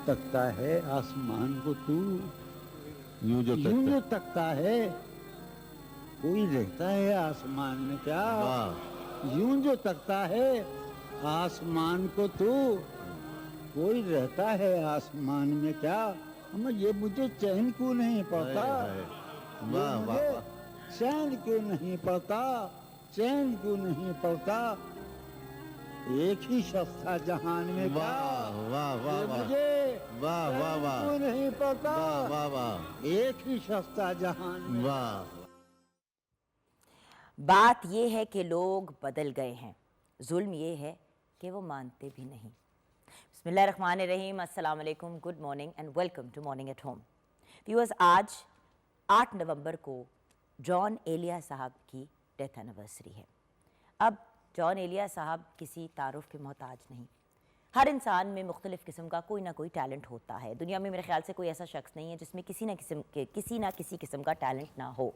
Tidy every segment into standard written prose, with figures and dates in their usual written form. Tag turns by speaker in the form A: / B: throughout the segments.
A: तकता है आसमान को तू,
B: यूं जो
A: यूं जो
B: तकता।
A: तकता है, कोई रहता है आसमान में क्या?
B: वाह।
A: यूं जो तकता है आसमान को तू, कोई रहता है आसमान में क्या? हम ये मुझे चैन क्यों नहीं पड़ता?
B: हाय हाय।
A: ये
B: वाह वाह
A: मुझे
B: वाह।
A: चैन क्यों नहीं पड़ता? चैन क्यों नहीं पड़ता? एक ही शख्स था जहान में क्या?
B: वाह वाह वाह
A: ये
B: वाह।
A: मुझे
B: वाह वाह
A: चैन
B: वाह।
A: क्यों नहीं पड़ता?
B: वाह वाह वाह।
A: एक ही शख्स था जहान में।
B: वाह।
C: बात ये है कि लोग बदल गए हैं, जुल्म ये है कि वो मानते भी नहीं। बिस्मिल्लाहिर्रहमानिर्रहीम, अस्सलाम वालेकुम, good morning and welcome to morning at home. Viewers, आज 8 नवंबर को जॉन एलिया साहब की डेथ एनिवर्सरी है। अब जॉन एलिया साहब किसी तारुफ के मोहताज नहीं। हर इंसान में मुख्तलिफ़ किस्म का कोई ना कोई टैलेंट होता है। दुनिया में मेरे ख्याल से कोई ऐसा शख्स नहीं है जिसमें किसी ना किसी किस्म का टैलेंट ना हो।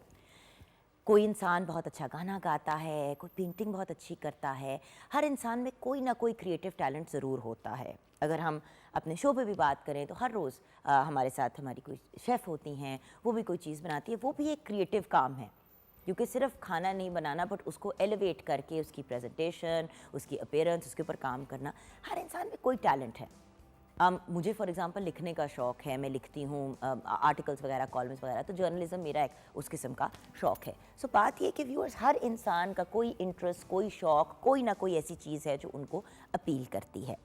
C: कोई इंसान बहुत अच्छा गाना गाता है, कोई पेंटिंग बहुत अच्छी करता है। हर इंसान में कोई ना कोई क्रिएटिव टैलेंट ज़रूर होता है। अगर हम अपने शो पे भी बात करें तो हर रोज़ हमारे साथ हमारी कोई शेफ़ होती हैं, वो भी कोई चीज़ बनाती है, वो भी एक क्रिएटिव काम है। क्योंकि सिर्फ खाना नहीं बनाना, बट उसको एलिवेट करके उसकी प्रेजेंटेशन, उसकी अपीयरेंस, उसके ऊपर काम करना, हर इंसान में कोई टैलेंट है। मुझे फॉर एग्ज़ाम्पल लिखने का शौक़ है, मैं लिखती हूँ आर्टिकल्स वगैरह, कॉलम्स वगैरह, तो जर्नलिज्म मेरा एक उस किस्म का शौक़ है। सो बात ये कि व्यूअर्स, हर इंसान का कोई इंटरेस्ट, कोई शौक़, कोई ना कोई ऐसी चीज़ है जो उनको अपील करती है।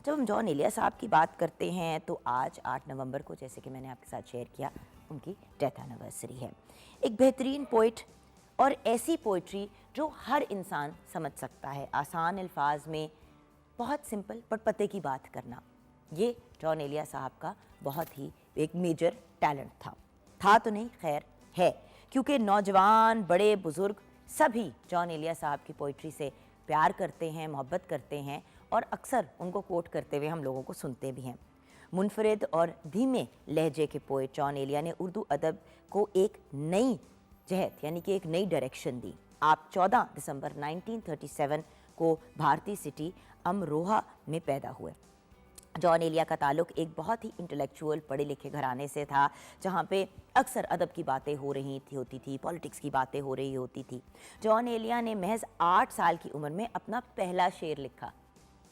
C: जब हम जॉन एलिया साहब की बात करते हैं तो आज 8 नवंबर को, जैसे कि मैंने आपके साथ शेयर किया, उनकी डेथ एनिवर्सरी है। एक बेहतरीन पोइट, और ऐसी पोइट्री जो हर इंसान समझ सकता है, आसान अल्फाज में, बहुत सिंपल बट पते की बात करना, ये जॉन एलिया साहब का बहुत ही एक मेजर टैलेंट था तो नहीं, खैर है, क्योंकि नौजवान, बड़े, बुज़ुर्ग सभी जॉन एलिया साहब की पोइट्री से प्यार करते हैं, मोहब्बत करते हैं, और अक्सर उनको कोट करते हुए हम लोगों को सुनते भी हैं। मुनफरिद और धीमे लहजे के पोइट जॉन एलिया ने उर्दू अदब को एक नई जहत, यानी कि एक नई डायरेक्शन दी। आप 14 दिसंबर 1937 को भारतीय सिटी अमरोहा में पैदा हुए। जॉन एलिया का ताल्लुक एक बहुत ही इंटेलेक्चुअल, पढ़े लिखे घराने से था, जहाँ पे अक्सर अदब की बातें हो रही होती थी, पॉलिटिक्स की बातें हो रही होती थी। जॉन एलिया ने महज 8 साल की उम्र में अपना पहला शेर लिखा।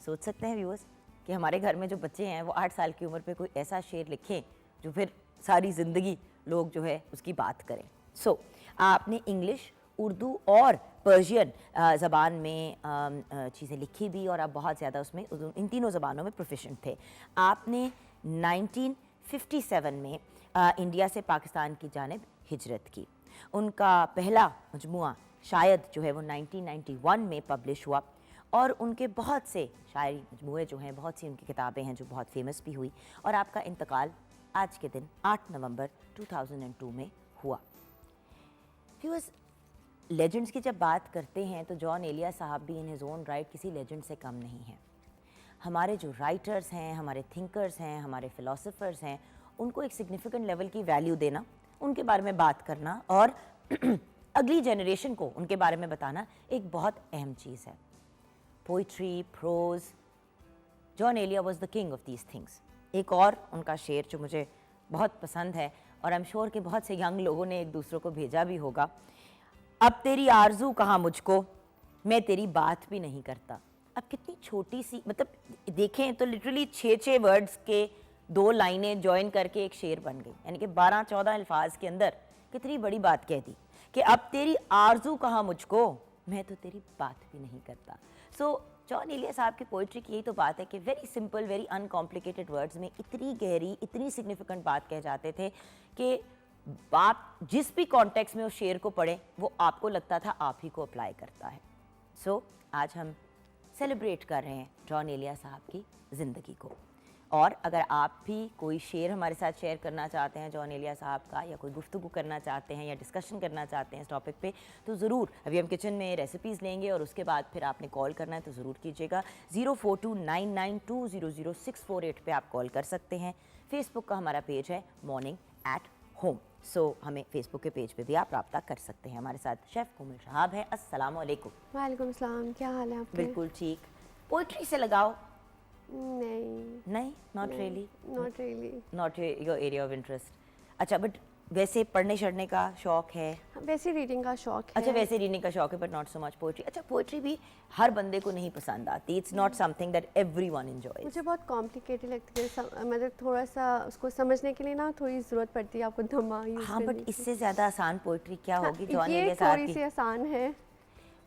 C: सोच सकते हैं व्यूअर्स कि हमारे घर में जो बच्चे हैं वो 8 साल की उम्र पे कोई ऐसा शेर लिखें जो फिर सारी ज़िंदगी लोग जो है उसकी बात करें। सो आपने इंग्लिश, उर्दू और पर्शियन ज़बान में चीज़ें लिखी भी, और आप बहुत ज़्यादा उसमें इन तीनों ज़बानों में प्रोफिशेंट थे। आपने 1957 में इंडिया से पाकिस्तान की जानिब हिजरत की। उनका पहला मजमुआ शायद जो है वो 1991 में पब्लिश हुआ, और उनके बहुत से शायरी मजमूए जो हैं, बहुत सी उनकी किताबें हैं जो बहुत फेमस भी हुई, और आपका इंतकाल आज के दिन 8 नवंबर 2002 में हुआ। व्यूअर्स, लेजेंड्स की जब बात करते हैं तो जॉन एलिया साहब भी इन हिज ओन राइट किसी लेजेंड से कम नहीं हैं। हमारे जो राइटर्स हैं, हमारे थिंकर्स हैं, हमारे फ़िलासफ़र्स हैं, उनको एक सिग्निफिकेंट लेवल की वैल्यू देना, उनके बारे में बात करना, और अगली जनरेशन को उनके बारे में बताना एक बहुत अहम चीज़ है। Poetry, prose, Jaun Elia was the king of these things. एक और उनका शेर जो मुझे बहुत पसंद है, और आई एम श्योर कि बहुत से यंग लोगों ने एक दूसरों को भेजा भी होगा। अब तेरी आरज़ू कहाँ मुझको, मैं तेरी बात भी नहीं करता। अब कितनी छोटी सी, मतलब देखें तो लिटरली 6 वर्ड्स के 2 लाइनें जॉइन करके एक शेर बन गई, यानी कि 12-14 अल्फाज के अंदर कितनी बड़ी बात कह दी कि अब तेरी आरज़ू कहाँ मुझको, मैं तो तेरी बात भी नहीं करता। सो जॉन एलिया साहब की पोइट्री की यही तो बात है कि very simple, very uncomplicated words में इतनी गहरी, इतनी सिग्निफिकेंट बात कह जाते थे कि आप जिस भी कॉन्टेक्स्ट में उस शेर को पढ़ें वो आपको लगता था आप ही को अप्लाई करता है। सो आज हम सेलिब्रेट कर रहे हैं जॉन एलिया साहब की ज़िंदगी को, और अगर आप भी कोई शेर हमारे साथ शेयर करना चाहते हैं जॉन एलिया साहब का, या कोई गुफ्तगू करना चाहते हैं या डिस्कशन करना चाहते हैं इस टॉपिक पे, तो ज़रूर, अभी हम किचन में रेसिपीज़ लेंगे और उसके बाद फिर आपने कॉल करना है तो ज़रूर कीजिएगा। 0429920648 पे आप कॉल कर सकते हैं। फेसबुक का हमारा पेज है मॉर्निंग एट होम, सो हमें फेसबुक के पेज पे भी आप रब्ता कर सकते हैं। हमारे साथ शेफ़ कोमल शहाब है। अस्सलाम वालेकुम।
D: वालेकुम सलाम, क्या हाल है आपके?
C: बिल्कुल ठीक। पोइट्री से लगाओ
D: नहीं,
C: नहीं, not really,
D: not really.
C: Not your area of interest. अच्छा, बट वैसे पढ़ने चढ़ने का शौक है?
D: वैसे रीडिंग का शौक है।
C: अच्छा, वैसे रीडिंग का शौक है but not so much poetry. अच्छा, पोएट्री भी हर बंदे को नहीं पसंद आती, it's not something that everyone enjoys.
D: मुझे बहुत कॉम्प्लिकेटेड लगती है, मतलब थोड़ा सा उसको समझने के लिए ना थोड़ी ज़रूरत पड़ती है आपको दिमाग यूज़
C: हाँ,
D: करने
C: बट
D: की।
C: इससे ज़्यादा आसान पोएट्री क्या होगी जॉन
D: ये
C: एलिया साहब
D: थोड़ी
C: की?
D: सी आसान है।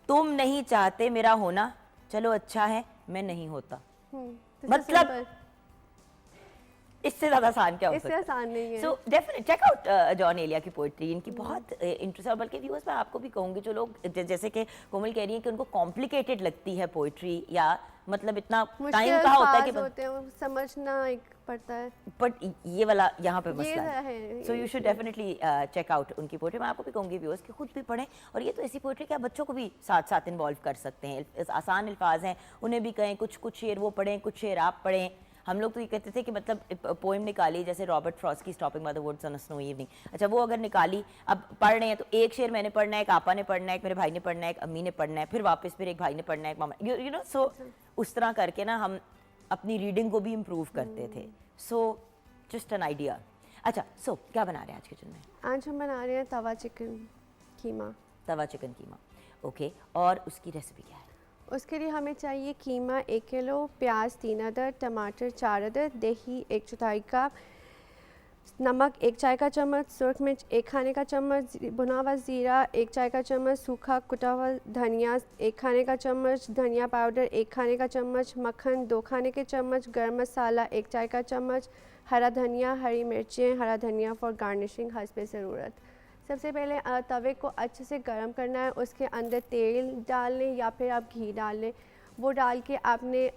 C: तुम नहीं चाहते मेरा होना, चलो अच्छा है मैं नहीं होता।
D: this is
C: मतलब
D: simple।
C: इससे ज्यादा आसान क्या हो
D: इससे
C: सकता है?
D: आसान नहीं है।
C: So definite check out Jaun Elia की पोइट्री, इनकी बहुत इंटरेस्ट। और बल्कि व्यूअर्स मैं आपको भी कहूँगी, जो लोग जैसे कि कोमल कह रही है कि उनको कॉम्प्लिकेटेड लगती है पोइट्री, या मतलब इतना टाइम कहाँ होता है कि
D: होते हैं, वो समझना एक पड़ता है।
C: बट ये वाला यहाँ पे
D: ये
C: मसला है।
D: है,
C: so you should definitely check out उनकी पोइट्री। मैं आपको भी कहूँगी व्यूअर्स कि खुद भी पढ़ें, और ये तो ऐसी पोइट्री कि आप बच्चों को भी साथ साथ इन्वॉल्व कर सकते हैं। आसान अल्फाज हैं, उन्हें भी कहें, कुछ शेर वो पढ़ें, कुछ शेर आप पढ़ें। हम लोग तो ये कहते थे कि मतलब पोएम निकाली, जैसे रॉबर्ट फ्रॉस्ट की stopping by the woods on a snow evening. अच्छा, वो अगर निकाली, अब पढ़ रहे हैं तो एक शेर मैंने पढ़ना है, एक आपा ने पढ़ना है, एक मेरे भाई ने पढ़ना है, एक अम्मी ने पढ़ना है, फिर वापस फिर एक भाई ने पढ़ना है, एक मामा, यू नो। सो उस तरह करके ना हम अपनी रीडिंग को भी इम्प्रूव करते थे। So just an idea. अच्छा, सो क्या बना रहे हैं आज किचन में?
D: आज हम बना रहे हैं तवा चिकन कीमा।
C: तवा चिकन कीमा, ओके। और उसकी रेसिपी क्या है?
D: उसके लिए हमें चाहिए कीमा 1 किलो, प्याज 3 अदद, टमाटर 4 अदद, दही 1/4 कप, नमक 1 चाय का चम्मच, सुरख मिर्च 1 खाने का चम्मच, भुना हुआ ज़ीरा 1 चाय का चम्मच, सूखा कुटा हुआ धनिया 1 खाने का चम्मच, धनिया पाउडर 1 खाने का चम्मच, मक्खन 2 खाने के चम्मच, गरम मसाला 1 चाय का चम्मच, हरा धनिया, हरी मिर्चें, हरा धनिया फॉर गार्निशिंग हस्बे ज़रूरत। सबसे पहले तवे को अच्छे से गर्म करना है, उसके अंदर तेल डाल लें या फिर आप घी डाल लें। वो डाल के आपने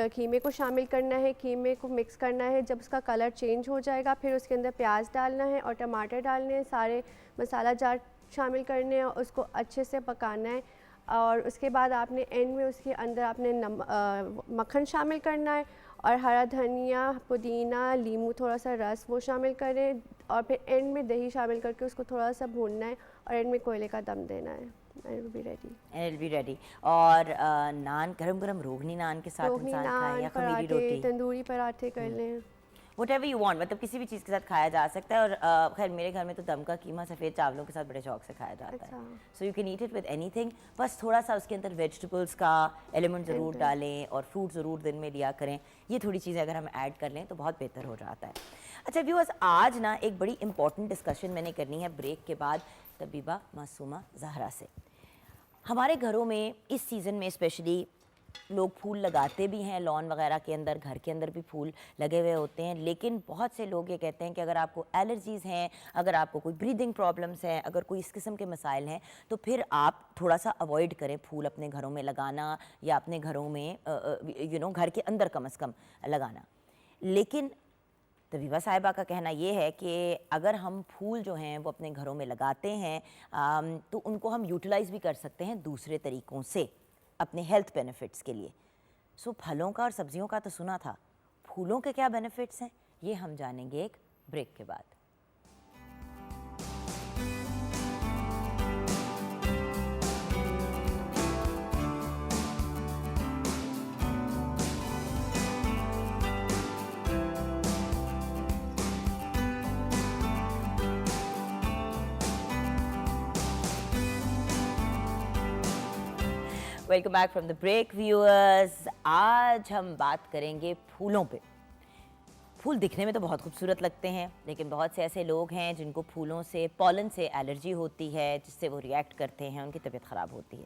D: कीमे को शामिल करना है, कीमे को मिक्स करना है। जब उसका कलर चेंज हो जाएगा फिर उसके अंदर प्याज डालना है और टमाटर डालने हैं, सारे मसाला जार शामिल करने हैं, उसको अच्छे से पकाना है। और उसके बाद आपने एंड में उसके अंदर आपने मक्खन शामिल करना है और हरा धनिया, पुदीना, नींबू थोड़ा सा रस वो शामिल करें, और फिर एंड में दही शामिल करके उसको थोड़ा सा भूनना है और एंड में कोयले का दम देना है। And it will be ready.
C: And it'll be ready. और नान, गरम गरम रोगनी नान के साथ
D: रोगनी
C: इंसान खाए,
D: नान,
C: या खमीरी
D: पराठे,
C: रोटी,
D: तंदूरी पराठे कर लें।
C: whatever you want, मतलब किसी भी चीज़ के साथ खाया जा सकता है। और खैर मेरे घर में तो दम का कीमा सफ़ेद चावलों के साथ बड़े शौक से खाया जाता है। So you can eat it with anything, बस थोड़ा सा उसके अंदर वेजिटेबल्स का एलिमेंट ज़रूर डालें और फ्रूट ज़रूर दिन में लिया करें। ये थोड़ी चीज़ें अगर हम ऐड कर लें तो बहुत बेहतर हो जाता है। अच्छा व्यूअर्स, आज ना एक बड़ी इंपॉर्टेंट डिस्कशन मैंने करनी है ब्रेक के बाद तबीबा मासूमा ज़हरा से। हमारे घरों में इस सीज़न में स्पेशली लोग फूल लगाते भी हैं, लॉन वगैरह के अंदर, घर के अंदर भी फूल लगे हुए होते हैं। लेकिन बहुत से लोग ये कहते हैं कि अगर आपको एलर्जीज़ हैं, अगर आपको कोई ब्रीदिंग प्रॉब्लम्स हैं, अगर कोई इस किस्म के मसाइल हैं, तो फिर आप थोड़ा सा अवॉइड करें फूल अपने घरों में लगाना, या अपने घरों में घर के अंदर कम से कम लगाना। लेकिन तबीबा साहिबा का कहना ये है कि अगर हम फूल जो हैं वो अपने घरों में लगाते हैं तो उनको हम यूटिलाइज़ भी कर सकते हैं दूसरे तरीक़ों से अपने हेल्थ बेनिफिट्स के लिए। सो फलों का और सब्जियों का तो सुना था, फूलों के क्या बेनिफिट्स हैं ये हम जानेंगे एक ब्रेक के बाद। Welcome back from the break viewers. आज हम बात करेंगे फूलों पे। फूल दिखने में तो बहुत खूबसूरत लगते हैं, लेकिन बहुत से ऐसे लोग हैं जिनको फूलों से, पॉलन से एलर्जी होती है, जिससे वो रिएक्ट करते हैं, उनकी तबीयत ख़राब होती है।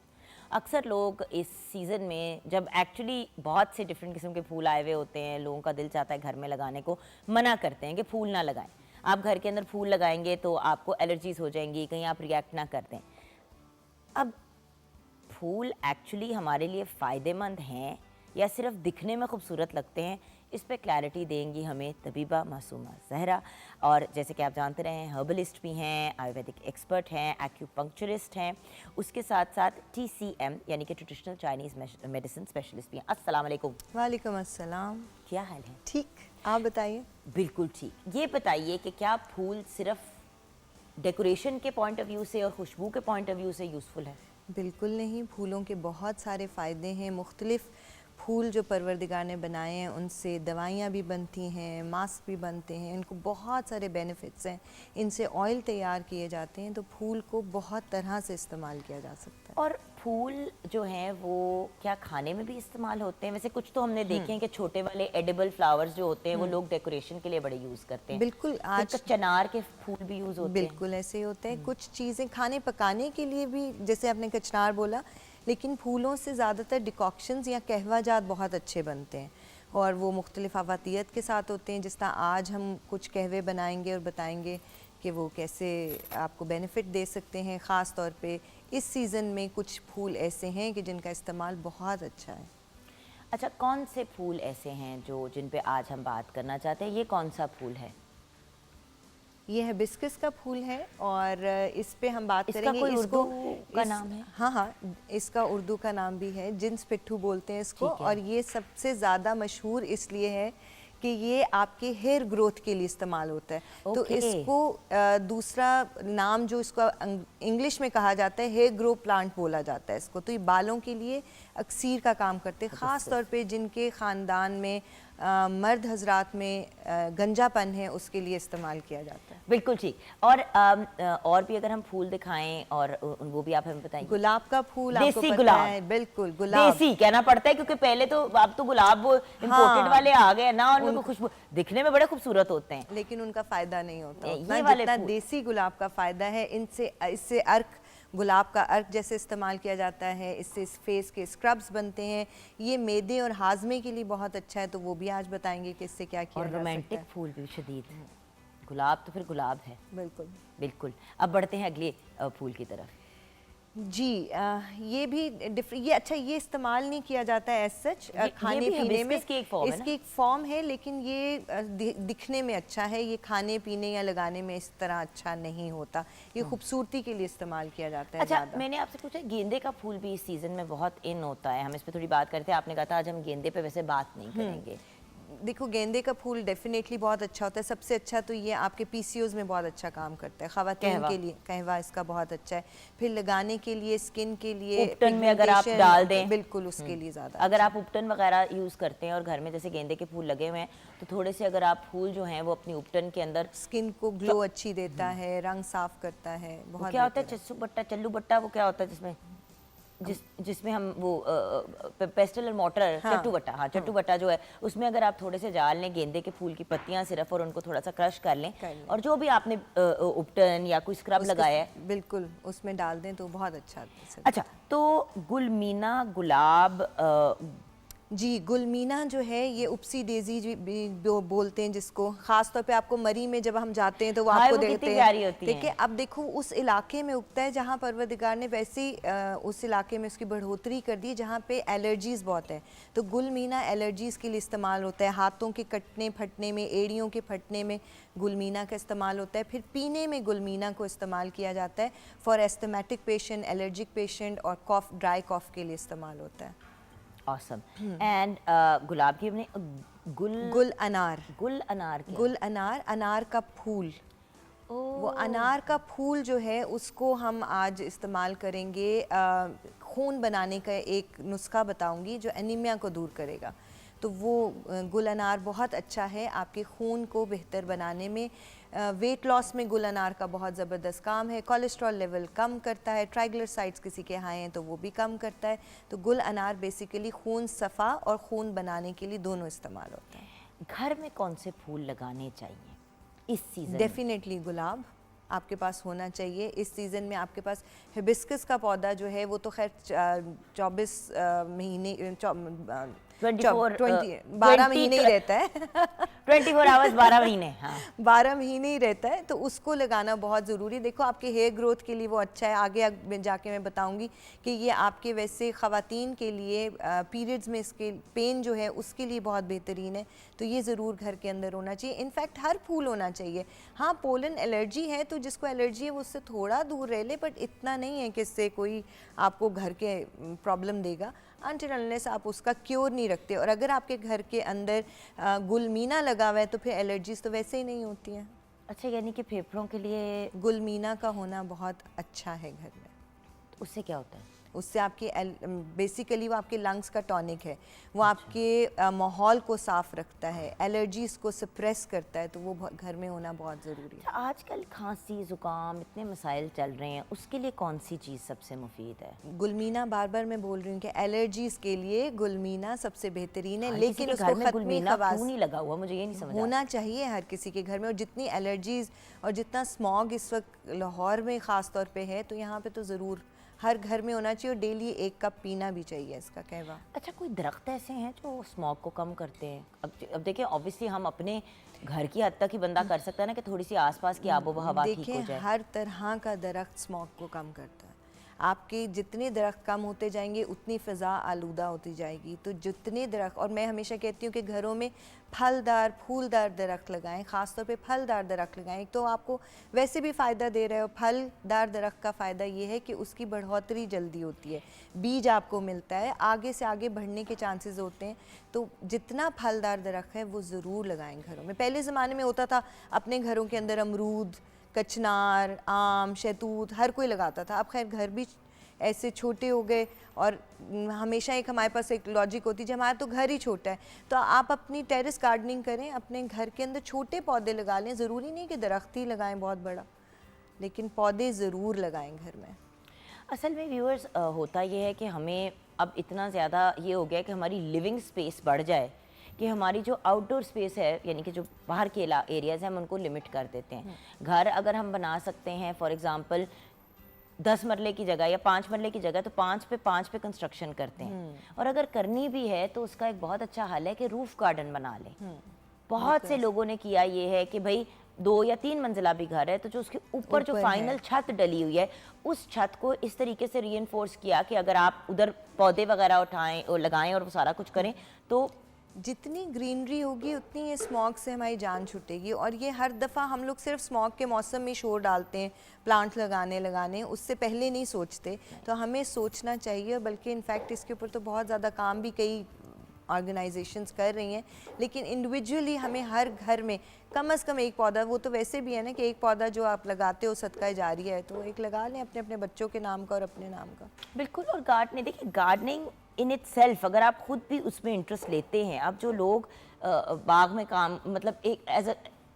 C: अक्सर लोग इस सीज़न में जब एक्चुअली बहुत से डिफरेंट किस्म के फूल आए हुए होते हैं, लोगों का दिल चाहता है घर में लगाने को, मना करते हैं कि फूल ना लगाएं। आप घर के अंदर फूल लगाएंगे तो आपको एलर्जीज़ हो जाएंगी, कहीं आप रिएक्ट ना कर दें। अब फूल एक्चुअली हमारे लिए फ़ायदेमंद हैं या सिर्फ दिखने में खूबसूरत लगते हैं, इस पे क्लैरिटी देंगी हमें तबीबा मासूमा ज़हरा। और जैसे कि आप जानते रहे हैं, हर्बलिस्ट भी हैं, आयुर्वेदिक एक्सपर्ट हैं, एक्यूपंक्चरिस्ट हैं, उसके साथ साथ TCM यानी कि ट्रेडिशनल चाइनीज़ मेडिसिन स्पेशलिस्ट भी हैं। अस्सलाम वालेकुम।
E: वालेकुम अस्सलाम।
C: क्या हाल है?
E: ठीक, आप बताइए।
C: बिल्कुल ठीक। ये बताइए कि क्या फूल सिर्फ डेकोरेशन के पॉइंट ऑफ व्यू से और खुशबू के पॉइंट ऑफ व्यू से यूज़फुल है?
E: बिल्कुल नहीं, फूलों के बहुत सारे फ़ायदे हैं। मुख्तलिफ़ फूल जो परवरदिगार ने बनाए हैं उनसे दवाइयाँ भी बनती हैं, मास्क भी बनते हैं, इनको बहुत सारे बेनिफिट्स हैं। इनसे ऑयल तैयार किए जाते हैं, तो फूल को बहुत तरह से इस्तेमाल किया जा सकता है।
C: और फूल जो हैं वो क्या खाने में भी इस्तेमाल होते हैं? वैसे कुछ तो हमने देखे हैं कि छोटे वाले एडिबल फ्लावर्स जो होते हैं वो लोग डेकोरेशन के लिए बड़े यूज़ करते हैं।
E: बिल्कुल, आज
C: कुछ चनार के फूल भी यूज़ होते हैं।
E: बिल्कुल ऐसे ही होते हैं। कुछ चीज़ें खाने पकाने के लिए भी, जैसे आपने कचनार बोला, लेकिन फूलों से ज़्यादातर डिकॉक्शंस या कहवा जात बहुत अच्छे बनते हैं और वो मुख्तलिफ अवातियत के साथ होते हैं। जिस तरह आज हम कुछ कहवे बनाएंगे और बताएंगे कि वो कैसे आपको बेनिफिट दे सकते हैं। ख़ास तौर पे इस सीज़न में कुछ फूल ऐसे हैं कि जिनका इस्तेमाल बहुत अच्छा है।
C: अच्छा, कौन से फूल ऐसे हैं जो जिन पे आज हम बात करना चाहते हैं? ये कौन सा फूल है?
E: ये हिबिस्कस का फूल है और इस पे हम बात
C: इसका
E: करेंगे।
C: कोई
E: इसको
C: उर्दू का नाम है?
E: हाँ हाँ, इसका उर्दू का नाम भी है, जिन्स पिट्ठू बोलते हैं इसको।
C: ठीक है।
E: और ये सबसे ज़्यादा मशहूर इसलिए है कि ये आपके हेयर ग्रोथ के लिए इस्तेमाल होता है। तो
C: ओके।
E: इसको दूसरा नाम जो इसको इंग्लिश में कहा जाता है, हेयर ग्रो प्लांट बोला जाता है इसको। तो ये बालों के लिए अक्सीर का काम करते हैं, ख़ास तौर पे जिनके ख़ानदान में मर्द हजरात में गंजापन है, उसके लिए इस्तेमाल किया जाता है।
C: बिल्कुल ठीक। और भी अगर हम फूल दिखाएं और वो भी आप हमें बताएंगे।
E: गुलाब का फूल आपको
C: देसी
E: पता
C: गुलाब।
E: है, बिल्कुल गुलाब।
C: देसी कहना पड़ता है क्योंकि पहले तो अब तो गुलाब वो इम्पोर्टेड वाले आ गए ना, और उनको खुशबू दिखने में बड़े खूबसूरत होते हैं,
E: लेकिन उनका फायदा नहीं होता
C: ये
E: उतना
C: वाले
E: जितना
C: फूल।
E: देसी गुलाब का फायदा है। इससे अर्क, गुलाब का अर्क जैसे इस्तेमाल किया जाता है, इससे इस फेस के स्क्रब्स बनते हैं। ये मैदे और हाजमे के लिए बहुत अच्छा है, तो वो भी आज बताएंगे कि इससे क्या किया
C: और
E: जा सकता
C: रोमांटिक
E: है।
C: फूल भी शदीद है। गुलाब तो फिर गुलाब है।
E: बिल्कुल
C: बिल्कुल। अब बढ़ते हैं अगले फूल की तरफ।
E: जी। ये भी ये अच्छा, ये इस्तेमाल नहीं किया जाता है एज सच
C: ये
E: खाने
C: भी
E: पीने में।
C: hibiscus की एक form है ना?
E: इसकी एक फॉर्म है, लेकिन ये दिखने में अच्छा है। ये खाने पीने या लगाने में इस तरह अच्छा नहीं होता। ये खूबसूरती के लिए इस्तेमाल किया जाता है
C: अच्छा,
E: ज़्यादा।
C: मैंने आपसे पूछा गेंदे का फूल भी इस सीजन में बहुत इन होता है, हम इस पे थोड़ी बात करते हैं। आपने कहा था आज हम गेंदे पे वैसे बात नहीं करेंगे।
E: देखो, गेंदे का फूल डेफिनेटली बहुत अच्छा होता है। सबसे अच्छा तो ये आपके पीसीओज में बहुत अच्छा काम करता है। ख़वातीन
C: कहवा।
E: के लिए कहवा इसका बहुत अच्छा है। फिर लगाने के लिए, स्किन के लिए,
C: उपटन में अगर आप
E: pigmentation,
C: डाल दें,
E: बिल्कुल उसके लिए ज़्यादा
C: अगर आप उपटन वगैरह यूज़ करते हैं और घर में जैसे गेंदे के फूल लगे हुए हैं, तो थोड़े से अगर आप फूल जो हैं वो अपनी उपटन के अंदर,
E: स्किन को ग्लो अच्छी देता है, रंग साफ करता है।
C: वो
E: बहुत
C: क्या होता है
E: बेहतर
C: चस्सू बट्टा, चल्लू बट्टा, वो क्या होता है जिसमें हम वो पेस्टल और मोटर,
E: हाँ।
C: चट्टू बट्टा, हाँ चट्टू बट्टा जो है, उसमें अगर आप थोड़े से डाल लें गेंदे के फूल की पत्तियां सिर्फ, और उनको थोड़ा सा क्रश कर लें, और जो भी आपने उपटन या कोई स्क्रब
E: उसको
C: लगाया है,
E: बिल्कुल उसमें डाल दें तो बहुत अच्छा है।
C: अच्छा, तो गुलमीना गुलाब,
E: जी, गुलमीना जो है ये उपसी डेजी बोलते हैं जिसको। ख़ास तौर पे आपको मरी में जब हम जाते हैं तो वो
C: हाँ,
E: आपको
C: वो कितनी
E: देते
C: प्यारी
E: हैं।
C: होती हैं।
E: ठीक है, अब देखो उस इलाके में उगता है जहाँ परवरदिगार ने वैसे ही उस इलाके में उसकी बढ़ोतरी कर दी जहाँ पे एलर्जीज़ बहुत है। तो गुलमीना एलर्जीज़ के लिए इस्तेमाल होता है। हाथों के कटने फटने में, एड़ियों के फटने में गुलमीना का इस्तेमाल होता है। फिर पीने में गुलमीना को इस्तेमाल किया जाता है for asthmatic patient, allergic patient और कॉफ, ड्राई कॉफ के लिए इस्तेमाल होता है।
C: ऑसम। एंड गुलाब की हमने
E: गुल अनार,
C: गुल अनार क्या?
E: गुल अनार, अनार का फूल। वो अनार का फूल जो है उसको हम आज इस्तेमाल करेंगे। खून बनाने का एक नुस्खा बताऊंगी जो एनीमिया को दूर करेगा। तो वो गुल अनार बहुत अच्छा है आपके खून को बेहतर बनाने में। वेट लॉस में गुल अनार का बहुत ज़बरदस्त काम है। कोलेस्ट्रॉल लेवल कम करता है। ट्राइग्लिसराइड्स किसी के हाई हैं तो वो भी कम करता है। तो गुल अनार बेसिकली खून सफ़ा और खून बनाने के लिए दोनों इस्तेमाल होता है।
C: घर में कौन से फूल लगाने चाहिए इस सीजन?
E: डेफिनेटली गुलाब आपके पास होना चाहिए इस सीज़न में। आपके पास हिबिस्कस का पौधा जो है वो तो खैर 24 महीने 12 महीने ही रहता है
C: 24 आवर्स 12 महीने, हाँ
E: 12 महीने ही रहता है। तो उसको लगाना बहुत ज़रूरी। देखो आपके हेयर ग्रोथ के लिए वो अच्छा है। आगे जाके मैं बताऊंगी कि ये आपके वैसे ख़वातीन के लिए पीरियड्स में इसके पेन जो है उसके लिए बहुत बेहतरीन है। तो ये ज़रूर घर के अंदर होना चाहिए। इनफैक्ट हर फूल होना चाहिए। हाँ, पोलन एलर्जी है तो जिसको एलर्जी है वो उससे थोड़ा दूर रह ले, बट इतना नहीं है कि इससे कोई आपको घर के प्रॉब्लम देगा अनटिल अनलेस आप उसका क्योर नहीं रखते। और अगर आपके घर के अंदर गुलमीना लगा हुआ है तो फिर एलर्जीज तो वैसे ही नहीं होती हैं।
C: अच्छा, यानी कि फेफड़ों के लिए
E: गुलमीना का होना बहुत अच्छा है घर में।
C: उससे क्या होता है?
E: उससे आपके बेसिकली वो आपके लंग्स का टॉनिक है, वो आपके माहौल को साफ रखता है, एलर्जीज को सप्रेस करता है, तो वो घर में होना बहुत ज़रूरी है।
C: आजकल खांसी ज़ुकाम इतने मसाइल चल रहे हैं, उसके लिए कौन सी चीज़ सबसे मुफीद है?
E: गुलमीना, बार बार मैं बोल रही हूँ कि एलर्जीज के लिए गुलमीना सबसे बेहतरीन है, लेकिन
C: घर
E: उसको
C: में
E: खत्मी
C: गुलमीना
E: खवास
C: क्यों नहीं लगा हुआ, मुझे ये नहीं समझ
E: होना चाहिए हर किसी के घर में। और जितनी एलर्जीज और जितना स्मॉग इस वक्त लाहौर में ख़ास तौर पे है, तो यहाँ पे तो ज़रूर हर घर में होना चाहिए और डेली 1 कप पीना भी चाहिए इसका कहवा।
C: अच्छा, कोई दरख्त ऐसे हैं जो स्मॉग को कम करते हैं? अब देखिए, ऑब्वियसली हम अपने घर की हद तक ही बंदा कर सकता है ना, कि थोड़ी सी आसपास की आबो हवा ठीक हो
E: देखिए,
C: जाए।
E: हर तरह का दरख्त स्मॉग को कम करता है। आपके जितने दरख्त कम होते जाएंगे उतनी फ़िज़ा आलूदा होती जाएगी। तो जितने दरख्त, और मैं हमेशा कहती हूँ कि घरों में फलदार फूलदार दरख्त लगाएं, ख़ास तौर पे फलदार दरख्त लगाएं। तो आपको वैसे भी फ़ायदा दे रहे हो। फलदार दरख्त का फ़ायदा ये है कि उसकी बढ़ोतरी जल्दी होती है, बीज आपको मिलता है, आगे से आगे बढ़ने के चांसेस होते हैं। तो जितना फलदार दरख्त है वो ज़रूर लगाएं घरों में। पहले ज़माने में होता था अपने घरों के अंदर अमरूद, कचनार, आम, शहतूत हर कोई लगाता था। अब खैर घर भी ऐसे छोटे हो गए, और हमेशा एक हमारे पास एक लॉजिक होती है, हमारा तो घर ही छोटा है, तो आप अपनी टेरेस गार्डनिंग करें, अपने घर के अंदर छोटे पौधे लगा लें। ज़रूरी नहीं कि दरख्त ही लगाएं बहुत बड़ा, लेकिन पौधे ज़रूर लगाएं घर में।
C: असल में व्यूअर्स, होता ये है कि हमें अब इतना ज़्यादा ये हो गया कि हमारी लिविंग स्पेस बढ़ जाए कि हमारी जो आउटडोर स्पेस है, यानी कि जो बाहर के एरियाज़ हैं, हम उनको लिमिट कर देते हैं। घर अगर हम बना सकते हैं, फॉर एग्ज़ाम्पल 10 मरले की जगह या 5 मरले की जगह, तो 5 पे कंस्ट्रक्शन करते हैं। और अगर करनी भी है तो उसका एक बहुत अच्छा हल है कि रूफ गार्डन बना लें। बहुत से लोगों ने किया ये है कि भाई 2 या 3 मंजिला भी घर है, तो जो उसके ऊपर जो फाइनल छत डली हुई है, उस छत को इस तरीके से रीइंफोर्स किया कि अगर आप उधर पौधे वगैरह उठाएं और लगाएं और वो सारा कुछ करें, तो
E: जितनी ग्रीनरी होगी उतनी ये स्मॉग से हमारी जान छूटेगी। और ये हर दफ़ा हम लोग सिर्फ स्मॉग के मौसम में शोर डालते हैं, प्लांट लगाने उससे पहले नहीं सोचते। तो हमें सोचना चाहिए, बल्कि इनफैक्ट इसके ऊपर तो बहुत ज़्यादा काम भी कई ऑर्गेनाइजेशंस कर रही हैं, लेकिन इंडिविजुअली हमें हर घर में कम से कम एक पौधा, वो तो वैसे भी है ना कि एक पौधा जो आप लगाते हो सदका जारी है, तो एक लगा लें अपने अपने बच्चों के नाम का और अपने नाम का।
C: बिल्कुल। और गार्डनिंग, देखिए गार्डनिंग इन इट सेल्फ, अगर आप खुद भी उसमें इंटरेस्ट लेते हैं, अब जो लोग बाग में काम मतलब एक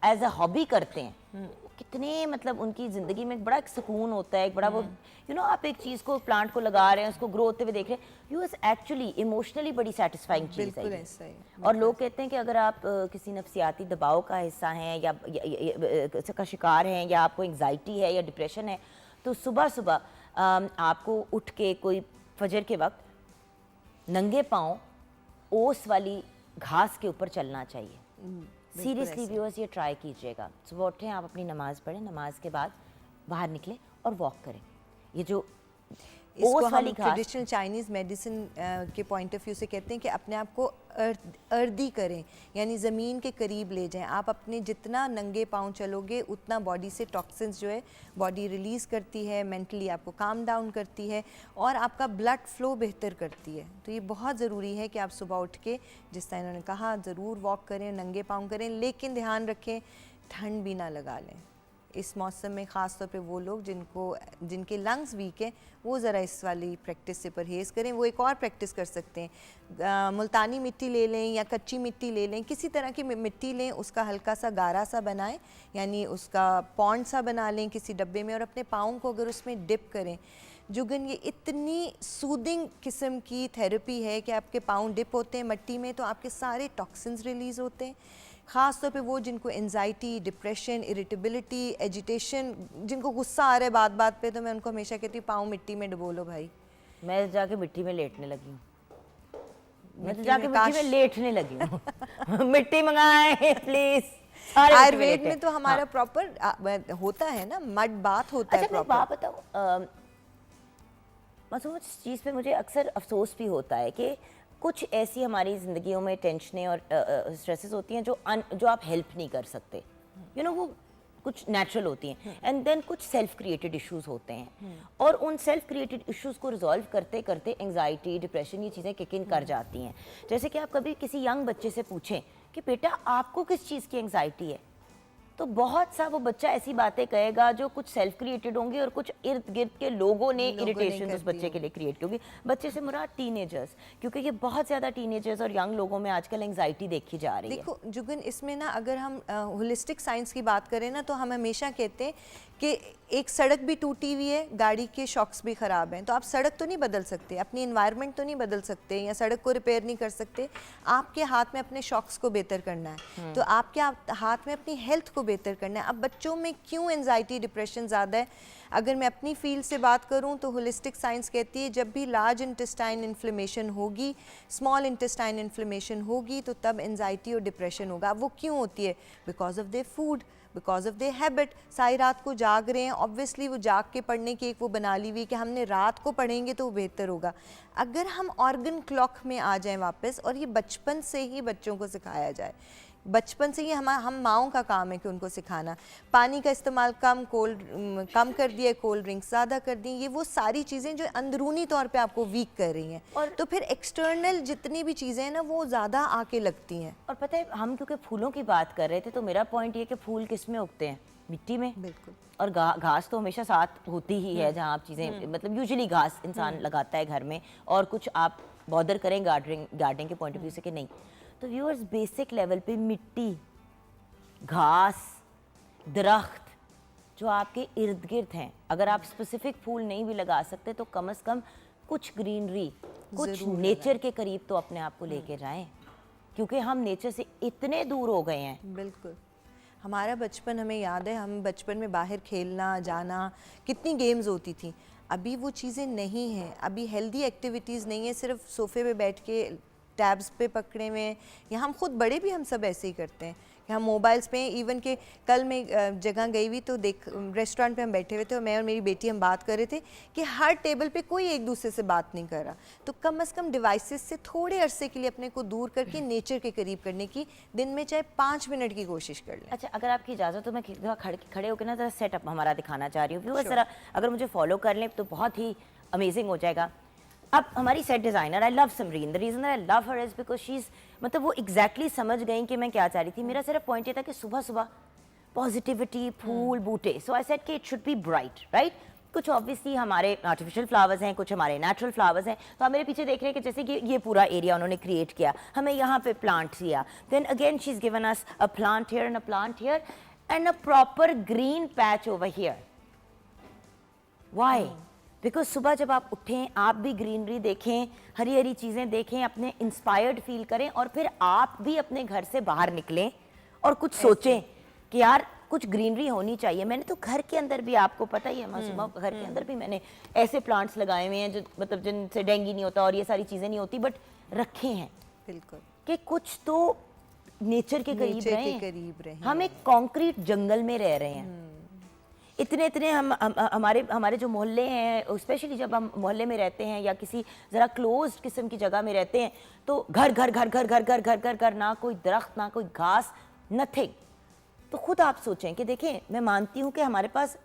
C: एज अ हॉबी करते हैं, कितने मतलब उनकी ज़िंदगी में एक बड़ा एक सुकून होता है, एक बड़ा वो आप एक चीज़ को, प्लांट को लगा रहे हैं, उसको ग्रो होते हुए देख रहे हैं, यू इज़ एक्चुअली इमोशनली बड़ी सेटिस्फाइंग चीज़ है ये। और लोग कहते हैं कि अगर आप किसी नफ्सियाती दबाव का हिस्सा हैं या का शिकार हैं, या आपको एंग्जाइटी है या डिप्रेशन है, तो सुबह सुबह आपको उठ के कोई फजर के वक्त नंगे पाँव ओस वाली घास के ऊपर चलना चाहिए। सीरियसली व्यूअर्स, ये ट्राई कीजिएगा। सुबह उठें, आप अपनी नमाज़ पढ़ें, नमाज के बाद बाहर निकलें और वॉक करें। ये जो
E: इसको हम ट्रेडिशनल चाइनीज़ मेडिसिन के पॉइंट ऑफ व्यू से कहते हैं कि अपने आप को अर्दी करें, यानी ज़मीन के करीब ले जाएं। आप अपने जितना नंगे पाँव चलोगे उतना बॉडी से टॉक्सिन्स जो है बॉडी रिलीज़ करती है, मेंटली आपको काम डाउन करती है और आपका ब्लड फ्लो बेहतर करती है। तो ये बहुत ज़रूरी है कि आप सुबह उठ के, जिस तरह इन्होंने कहा, ज़रूर वॉक करें, नंगे पाँव करें, लेकिन ध्यान रखें ठंड भी ना लगा लें इस मौसम में। ख़ास तौर पे वो लोग जिनके लंग्स वीक हैं, वो ज़रा इस वाली प्रैक्टिस से परहेज़ करें। वो एक और प्रैक्टिस कर सकते हैं, मुल्तानी मिट्टी ले लें या कच्ची मिट्टी ले लें, किसी तरह की मिट्टी लें, उसका हल्का सा गारा सा बनाएं, यानी उसका पॉन्ड सा बना लें किसी डब्बे में, और अपने पाँव को अगर उसमें डिप करें। जुगन, ये इतनी सूदिंग किस्म की थेरेपी है कि आपके पाँव डिप होते हैं मिट्टी में, तो आपके सारे टॉक्सिन्स रिलीज़ होते हैं। ख़ास तौर पे वो जिनको एंजाइटी, डिप्रेशन, इरिटेबिलिटी, एजिटेशन, जिनको गुस्सा आ रहा है बात बात पे, तो मैं उनको हमेशा कहती हूँ पाँव मिट्टी में डुबो लो भाई।
C: मैं जाके मिट्टी में लेटने लगी हूँ, मैं तो जाके मिट्टी में लेटने लगी हूँ। मिट्टी मंगाएं प्लीज।
E: आयुर्वेद में तो हमारा प्रॉपर होता है ना, मड बात होता है।
C: अच्छा, बात बताऊँ, मतलब इस चीज़ पे मुझे अक्सर अफसोस भी होता है कि कुछ ऐसी हमारी ज़िंदगियों में टेंशनें और स्ट्रेसेस होती हैं जो आप हेल्प नहीं कर सकते, वो कुछ नेचुरल होती हैं, एंड देन कुछ सेल्फ क्रिएटेड इश्यूज होते हैं, और उन सेल्फ क्रिएटेड इश्यूज को रिजॉल्व करते करते एंजाइटी, डिप्रेशन, ये चीज़ें किक इन कर जाती हैं। जैसे कि आप कभी किसी यंग बच्चे से पूछें कि बेटा आपको किस चीज़ की एंजाइटी है, तो बहुत सा वो बच्चा ऐसी बातें कहेगा जो कुछ सेल्फ क्रिएटेड होंगी और कुछ इर्द गिर्द के लोगों ने इरिटेशन
E: कर
C: उस बच्चे के लिए क्रिएट की होगी। बच्चे से मुराद टीनेजर्स, क्योंकि ये बहुत ज़्यादा टीनेजर्स और यंग लोगों में आजकल एंग्जाइटी देखी जा रही है।
E: देखो जुगन, इसमें ना अगर हम होलिस्टिक साइंस की बात करें ना, तो हम हमेशा कहते हैं कि एक सड़क भी टूटी हुई है, गाड़ी के शॉक्स भी ख़राब हैं, तो आप सड़क तो नहीं बदल सकते, अपनी इन्वायरमेंट तो नहीं बदल सकते, या सड़क को रिपेयर नहीं कर सकते। आपके हाथ में अपने शॉक्स को बेहतर करना है, तो आपके हाथ में अपनी हेल्थ को बेहतर करना है। अब बच्चों में क्यों एंजाइटी डिप्रेशन ज़्यादा है? अगर मैं अपनी फील्ड से बात करूं तो होलिस्टिक साइंस कहती है जब भी लार्ज इंटेस्टाइन इन्फ्लेमेशन होगी, स्मॉल इंटेस्टाइन इन्फ्लेमेशन होगी, तो तब एंजाइटी और डिप्रेशन होगा। वो क्यों होती है? Because of their food, because of their habit. सारी रात को जाग रहे हैं, ऑब्वियसली वो जाग के पढ़ने की एक वो बना ली हुई कि हमने रात को पढ़ेंगे तो वो बेहतर होगा। अगर हम ऑर्गन क्लॉक में आ जाएं वापस, और ये बचपन से ही बच्चों को सिखाया जाए, बचपन से ही हम माओं का काम है कि उनको सिखाना, पानी का इस्तेमाल कम कर दिया, कोल्ड ड्रिंक्स ज़्यादा कर दी, ये वो सारी चीज़ें जो अंदरूनी तौर पे आपको वीक कर रही हैं, और तो फिर एक्सटर्नल जितनी भी चीज़ें हैं ना वो ज़्यादा आके लगती हैं।
C: और पता है, हम क्योंकि फूलों की बात कर रहे थे, तो मेरा पॉइंट ये कि फूल किस में उगते हैं? मिट्टी में।
E: बिल्कुल।
C: और घास तो हमेशा साथ होती ही है, जहाँ आप चीज़ें मतलब यूजुअली घास इंसान लगाता है घर में, और कुछ आप बॉदर करें गार्डनिंग के पॉइंट ऑफ व्यू से कि नहीं। तो व्यूअर्स, बेसिक लेवल पे मिट्टी, घास, दरख्त जो आपके इर्द गिर्द हैं, अगर आप स्पेसिफिक फूल नहीं भी लगा सकते तो कम से कम कुछ ग्रीनरी, कुछ नेचर के करीब तो अपने आप को लेके जाएं, क्योंकि हम नेचर से इतने दूर हो गए हैं।
E: बिल्कुल। हमारा बचपन हमें याद है, हम बचपन में बाहर खेलना जाना, कितनी गेम्स होती थी। अभी वो चीज़ें नहीं हैं, अभी हेल्दी एक्टिविटीज़ नहीं है, सिर्फ सोफे पे बैठ के टैब्स पे पकड़े हुए हैं, या हम खुद बड़े भी हम सब ऐसे ही करते हैं कि हम मोबाइल्स पे, इवन के कल मैं जगह गई हुई तो रेस्टोरेंट पे हम बैठे हुए थे, और मैं और मेरी बेटी हम बात कर रहे थे कि हर टेबल पे कोई एक दूसरे से बात नहीं कर रहा। तो कम से कम डिवाइसेस से थोड़े अरसे के लिए अपने को दूर करके नेचर के करीब करने की दिन में चाहे 5 मिनट की कोशिश कर लें।
C: अच्छा, अगर आपकी इजाज़त तो मैं खड़े होकर ना ज़रा सेटअप हमारा दिखाना चाह रही हूँ व्यूअर्स, ज़रा अगर मुझे फॉलो कर लें तो बहुत ही अमेजिंग हो जाएगा। अब हमारी set designer, I love Samreen, the reason I love her is because she is, मतलब वो एग्जैक्टली समझ गई कि मैं क्या चाह रही थी। मेरा सिर्फ पॉइंट ये था कि सुबह सुबह पॉजिटिविटी, फूल बूटे, सो आई सेड कि it should be bright, right. कुछ ऑब्वियसली हमारे आर्टिफिशियल फ्लावर्स हैं, कुछ हमारे नेचुरल फ्लावर्स हैं। तो आप मेरे पीछे देख रहे हैं कि जैसे कि ये पूरा एरिया उन्होंने क्रिएट किया, हमें यहाँ पे प्लांट दिया, then again she is given us a plant here and a plant here and a proper green patch over here. Why? Because सुबह जब आप उठें, आप भी ग्रीनरी देखें, हरी हरी चीज़ें देखें, अपने इंस्पायर्ड फील करें, और फिर आप भी अपने घर से बाहर निकलें और कुछ सोचें कि यार कुछ ग्रीनरी होनी चाहिए। मैंने तो घर के अंदर भी, आपको पता ही है मासूमा, घर के अंदर भी मैंने ऐसे प्लांट्स लगाए हुए हैं जो मतलब जिनसे डेंगू नहीं होता और ये सारी चीज़ें नहीं होती, बट रखे हैं।
E: बिल्कुल,
C: कि कुछ तो नेचर के करीब
E: रहें।
C: हम एक कॉन्क्रीट जंगल में रह रहे हैं। इतने हम हमारे जो मोहल्ले हैं, स्पेशली जब हम मोहल्ले में रहते हैं या किसी ज़रा क्लोज्ड किस्म की जगह में रहते हैं, तो घर घर घर घर घर घर घर घर घर, ना कोई दरख्त, ना कोई घास, नथिंग। तो खुद आप सोचें कि देखें, मैं मानती हूँ कि हमारे पास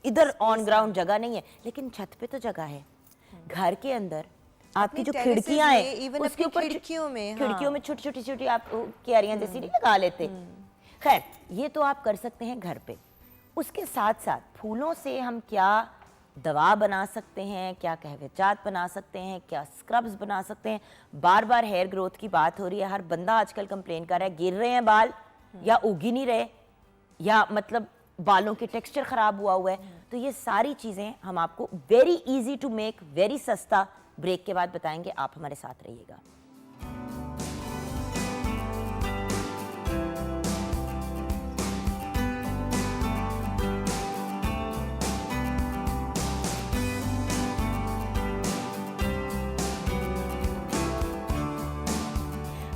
C: इधर ऑन ग्राउंड जगह नहीं है, लेकिन छत पे तो जगह है। घर के अंदर आपकी जो खिड़कियां हैं, उसके ऊपर खिड़कियों में छोटी छोटी आप क्यारियां जैसी नहीं लगा लेते। खैर, ये तो आप कर सकते हैं घर पे। उसके साथ साथ फूलों से हम क्या दवा बना सकते हैं, क्या कहवेजात बना सकते हैं, क्या स्क्रब्स बना सकते हैं। बार बार हेयर ग्रोथ की बात हो रही है, हर बंदा आजकल कंप्लेन कर रहा है गिर रहे हैं बाल, या उग ही नहीं रहे, या मतलब बालों के टेक्सचर खराब हुआ है। तो ये सारी चीज़ें हम आपको very easy to make, very सस्ता, ब्रेक के बाद बताएंगे। आप हमारे साथ रहिएगा।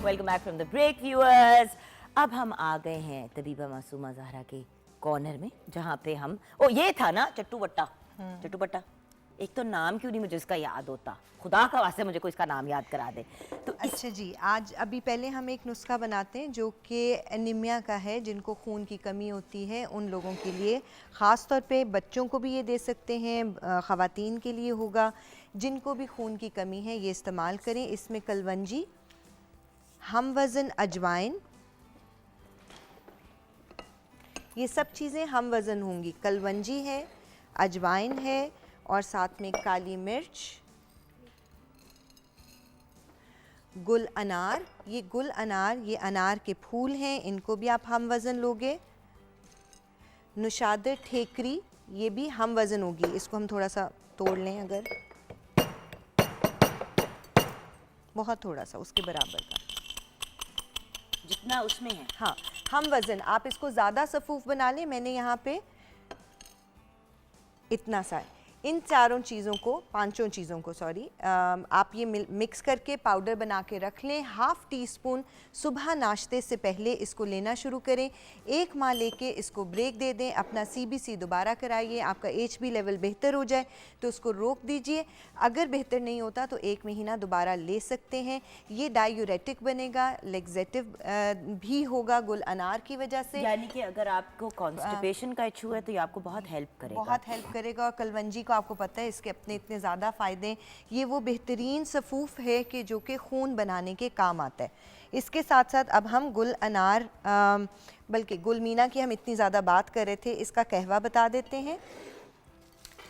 C: Welcome back from the break viewers. अब हम आ गए हैं तबीबा मासूमा ज़हरा के कॉर्नर में, जहाँ पे हम, ओ ये था ना चट्टू बट्टा, चट्टू बट्टा, एक तो नाम क्यों नहीं मुझे इसका याद होता, खुदा का वास्ते मुझे कोई इसका नाम याद करा दे। तो
E: अच्छा जी, आज अभी पहले हम एक नुस्खा बनाते हैं जो कि एनीमिया का है, जिनको खून की कमी होती है उन लोगों के लिए, ख़ास तौर पे बच्चों को भी ये दे सकते हैं, ख़वातीन के लिए होगा, जिनको भी खून की कमी है ये इस्तेमाल करें। इसमें कलवंजी, हम वज़न अजवाइन, ये सब चीज़ें हम वज़न होंगी। कलवंजी है, अजवाइन है और साथ में काली मिर्च, गुल अनार। ये गुल अनार, ये अनार के फूल हैं, इनको भी आप हम वज़न लोगे। नुशादर ठेकरी, ये भी हम वज़न होगी। इसको हम थोड़ा सा तोड़ लें, अगर बहुत थोड़ा सा, उसके बराबर का,
C: जितना उसमें है।
E: हाँ हम वज़न। आप इसको ज़्यादा सफ़ूफ बना लें, मैंने यहाँ पे इतना सा है। इन चारों चीज़ों को, पांचों चीज़ों को सॉरी, आप ये मिक्स करके पाउडर बना के रख लें। हाफ़ टी स्पून सुबह नाश्ते से पहले इसको लेना शुरू करें। 1 माह लेके इसको ब्रेक दे दें, अपना CBC दोबारा कराइए। आपका HB लेवल बेहतर हो जाए तो उसको रोक दीजिए। अगर बेहतर नहीं होता तो 1 महीना दोबारा ले सकते हैं। ये डायूरेटिक बनेगा, लेग्जेटिव भी होगा गुल अनार की वजह से।
C: यानी कि अगर आपको कॉन्स्टिपेशन का इशू है तो ये आपको बहुत हेल्प करेगा।
E: बहुत हेल्प करेगा। और कलवंजी को आपको पता है इसके अपने इतने ज़्यादा फ़ायदे। ये वो बेहतरीन सफ़ूफ है कि जो कि खून बनाने के काम आता है। इसके साथ साथ अब हम गुल अनार, बल्कि गुलमीना की हम इतनी ज़्यादा बात कर रहे थे, इसका कहवा बता देते हैं।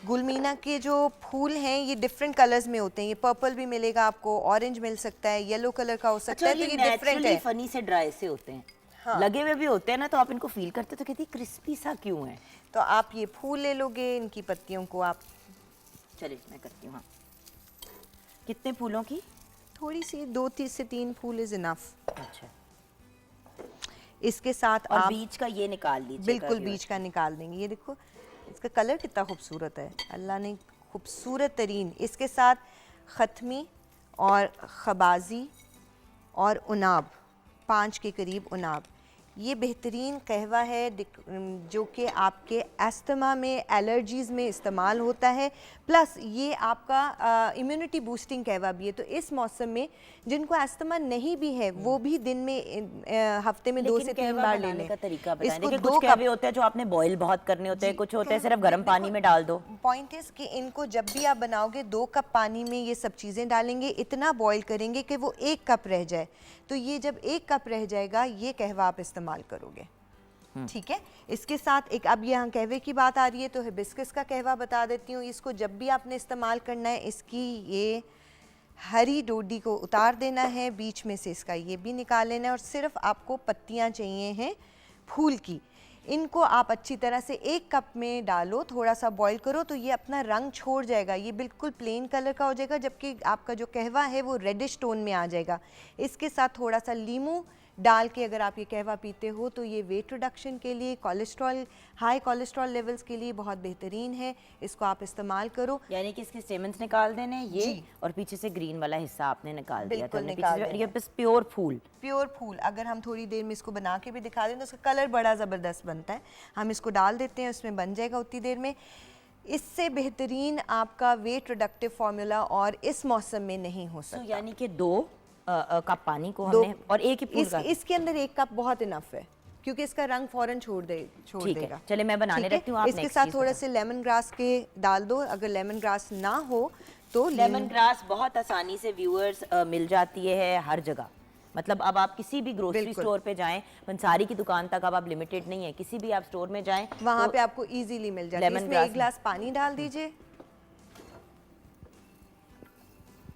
E: गुलमीना के जो फूल हैं ये डिफरेंट कलर्स में होते हैं। ये पर्पल भी मिलेगा आपको, ऑरेंज मिल सकता है, येलो कलर का हो सकता है। तो ये डिफरेंट है।
C: फनी से ड्राई से होते हैं। हाँ। लगे हुए भी होते हैं ना, तो आप इनको फील करते तो कहती क्रिस्पी सा क्यों है।
E: तो आप ये फूल ले लोगे, इनकी पत्तियों को आप,
C: चलिए मैं करती हूँ। हाँ, कितने फूलों की?
E: थोड़ी सी, 2 से 3 फूल इज इनफ।
C: अच्छा।
E: इसके साथ
C: और
E: आप
C: बीज का ये निकाल लीजिए।
E: बिल्कुल बीज का निकाल देंगे। ये देखो इसका कलर कितना खूबसूरत है, अल्लाह ने खूबसूरत तरीन। इसके साथ खत्मी और खबाजी और उनाब, 5 के करीब उनाब। ये बेहतरीन कहवा है जो कि आपके अस्थमा में, एलर्जीज़ में इस्तेमाल होता है। प्लस ये आपका इम्यूनिटी बूस्टिंग कहवा भी है। तो इस मौसम में जिनको अस्थमा नहीं भी है वो भी दिन में हफ्ते में 2 से 3 बार ले लें।
C: का तरीका बताएं।
E: इसको
C: देखिए,
E: 2
C: कुछ कहवे होते हैं जो आपने बॉईल बहुत करने होते हैं, कुछ होते हैं सिर्फ गर्म पानी में डाल दो।
E: पॉइंट इज कि इनको जब भी आप बनाओगे 2 कप पानी में ये सब चीज़ें डालेंगे, इतना बॉईल करेंगे कि वो 1 कप रह जाए। तो ये जब 1 कप रह जाएगा ये कहवा आप इस्तेमाल करोगे। ठीक है। इसके साथ एक, अब यहाँ कहवे की बात आ रही है तो हिबिस्कस का कहवा बता देती हूँ। इसको जब भी आपने इस्तेमाल करना है, इसकी ये हरी डोडी को उतार देना है, बीच में से इसका ये भी निकाल लेना है और सिर्फ आपको पत्तियाँ चाहिए हैं फूल की। इनको आप अच्छी तरह से 1 कप में डालो, थोड़ा सा बॉईल करो तो ये अपना रंग छोड़ जाएगा। ये बिल्कुल प्लेन कलर का हो जाएगा, जबकि आपका जो कहवा है वो रेडिश टोन में आ जाएगा। इसके साथ थोड़ा सा लीमू डाल के अगर आप ये कहवा पीते हो तो ये वेट रिडक्शन के लिए, कोलेस्ट्रॉल, हाई कोलेस्ट्रॉल लेवल्स के लिए बहुत बेहतरीन है। इसको आप इस्तेमाल करो।
C: यानी कि इसके स्टेमन्स निकाल देने ये, और पीछे से ग्रीन वाला हिस्सा आपने निकाल दिया था। ये बस प्योर फूल,
E: प्योर फूल। अगर हम थोड़ी देर में इसको बना के भी दिखा दें तो उसका कलर बड़ा ज़बरदस्त बनता है। हम इसको डाल देते हैं, उसमें बन जाएगा उतनी देर में। इससे बेहतरीन आपका वेट रिडक्टिव फार्मूला और इस मौसम में नहीं हो सकता।
C: यानी कि 2 कप पानी को हमने, और 1 ही फूल का।
E: इसके अंदर 1 कप बहुत इनफ है क्योंकि इसका रंग फौरन छोड़ देगा।
C: चले मैं बनाने रखती हूँ। आप
E: इसके साथ थोड़ा से लेमन ग्रास के डाल दो। अगर लेमन ग्रास ना हो तो
C: लेमन ग्रास बहुत आसानी से व्यूअर्स मिल जाती है हर जगह। मतलब अब आप किसी भी ग्रोसरी स्टोर पे जाएं, पंसारी की दुकान तक अब आप लिमिटेड नहीं है, किसी भी आप स्टोर में जाएं
E: वहाँ पे आपको इजीली मिल जाती है। इसमें 1 गिलास पानी डाल दीजिए।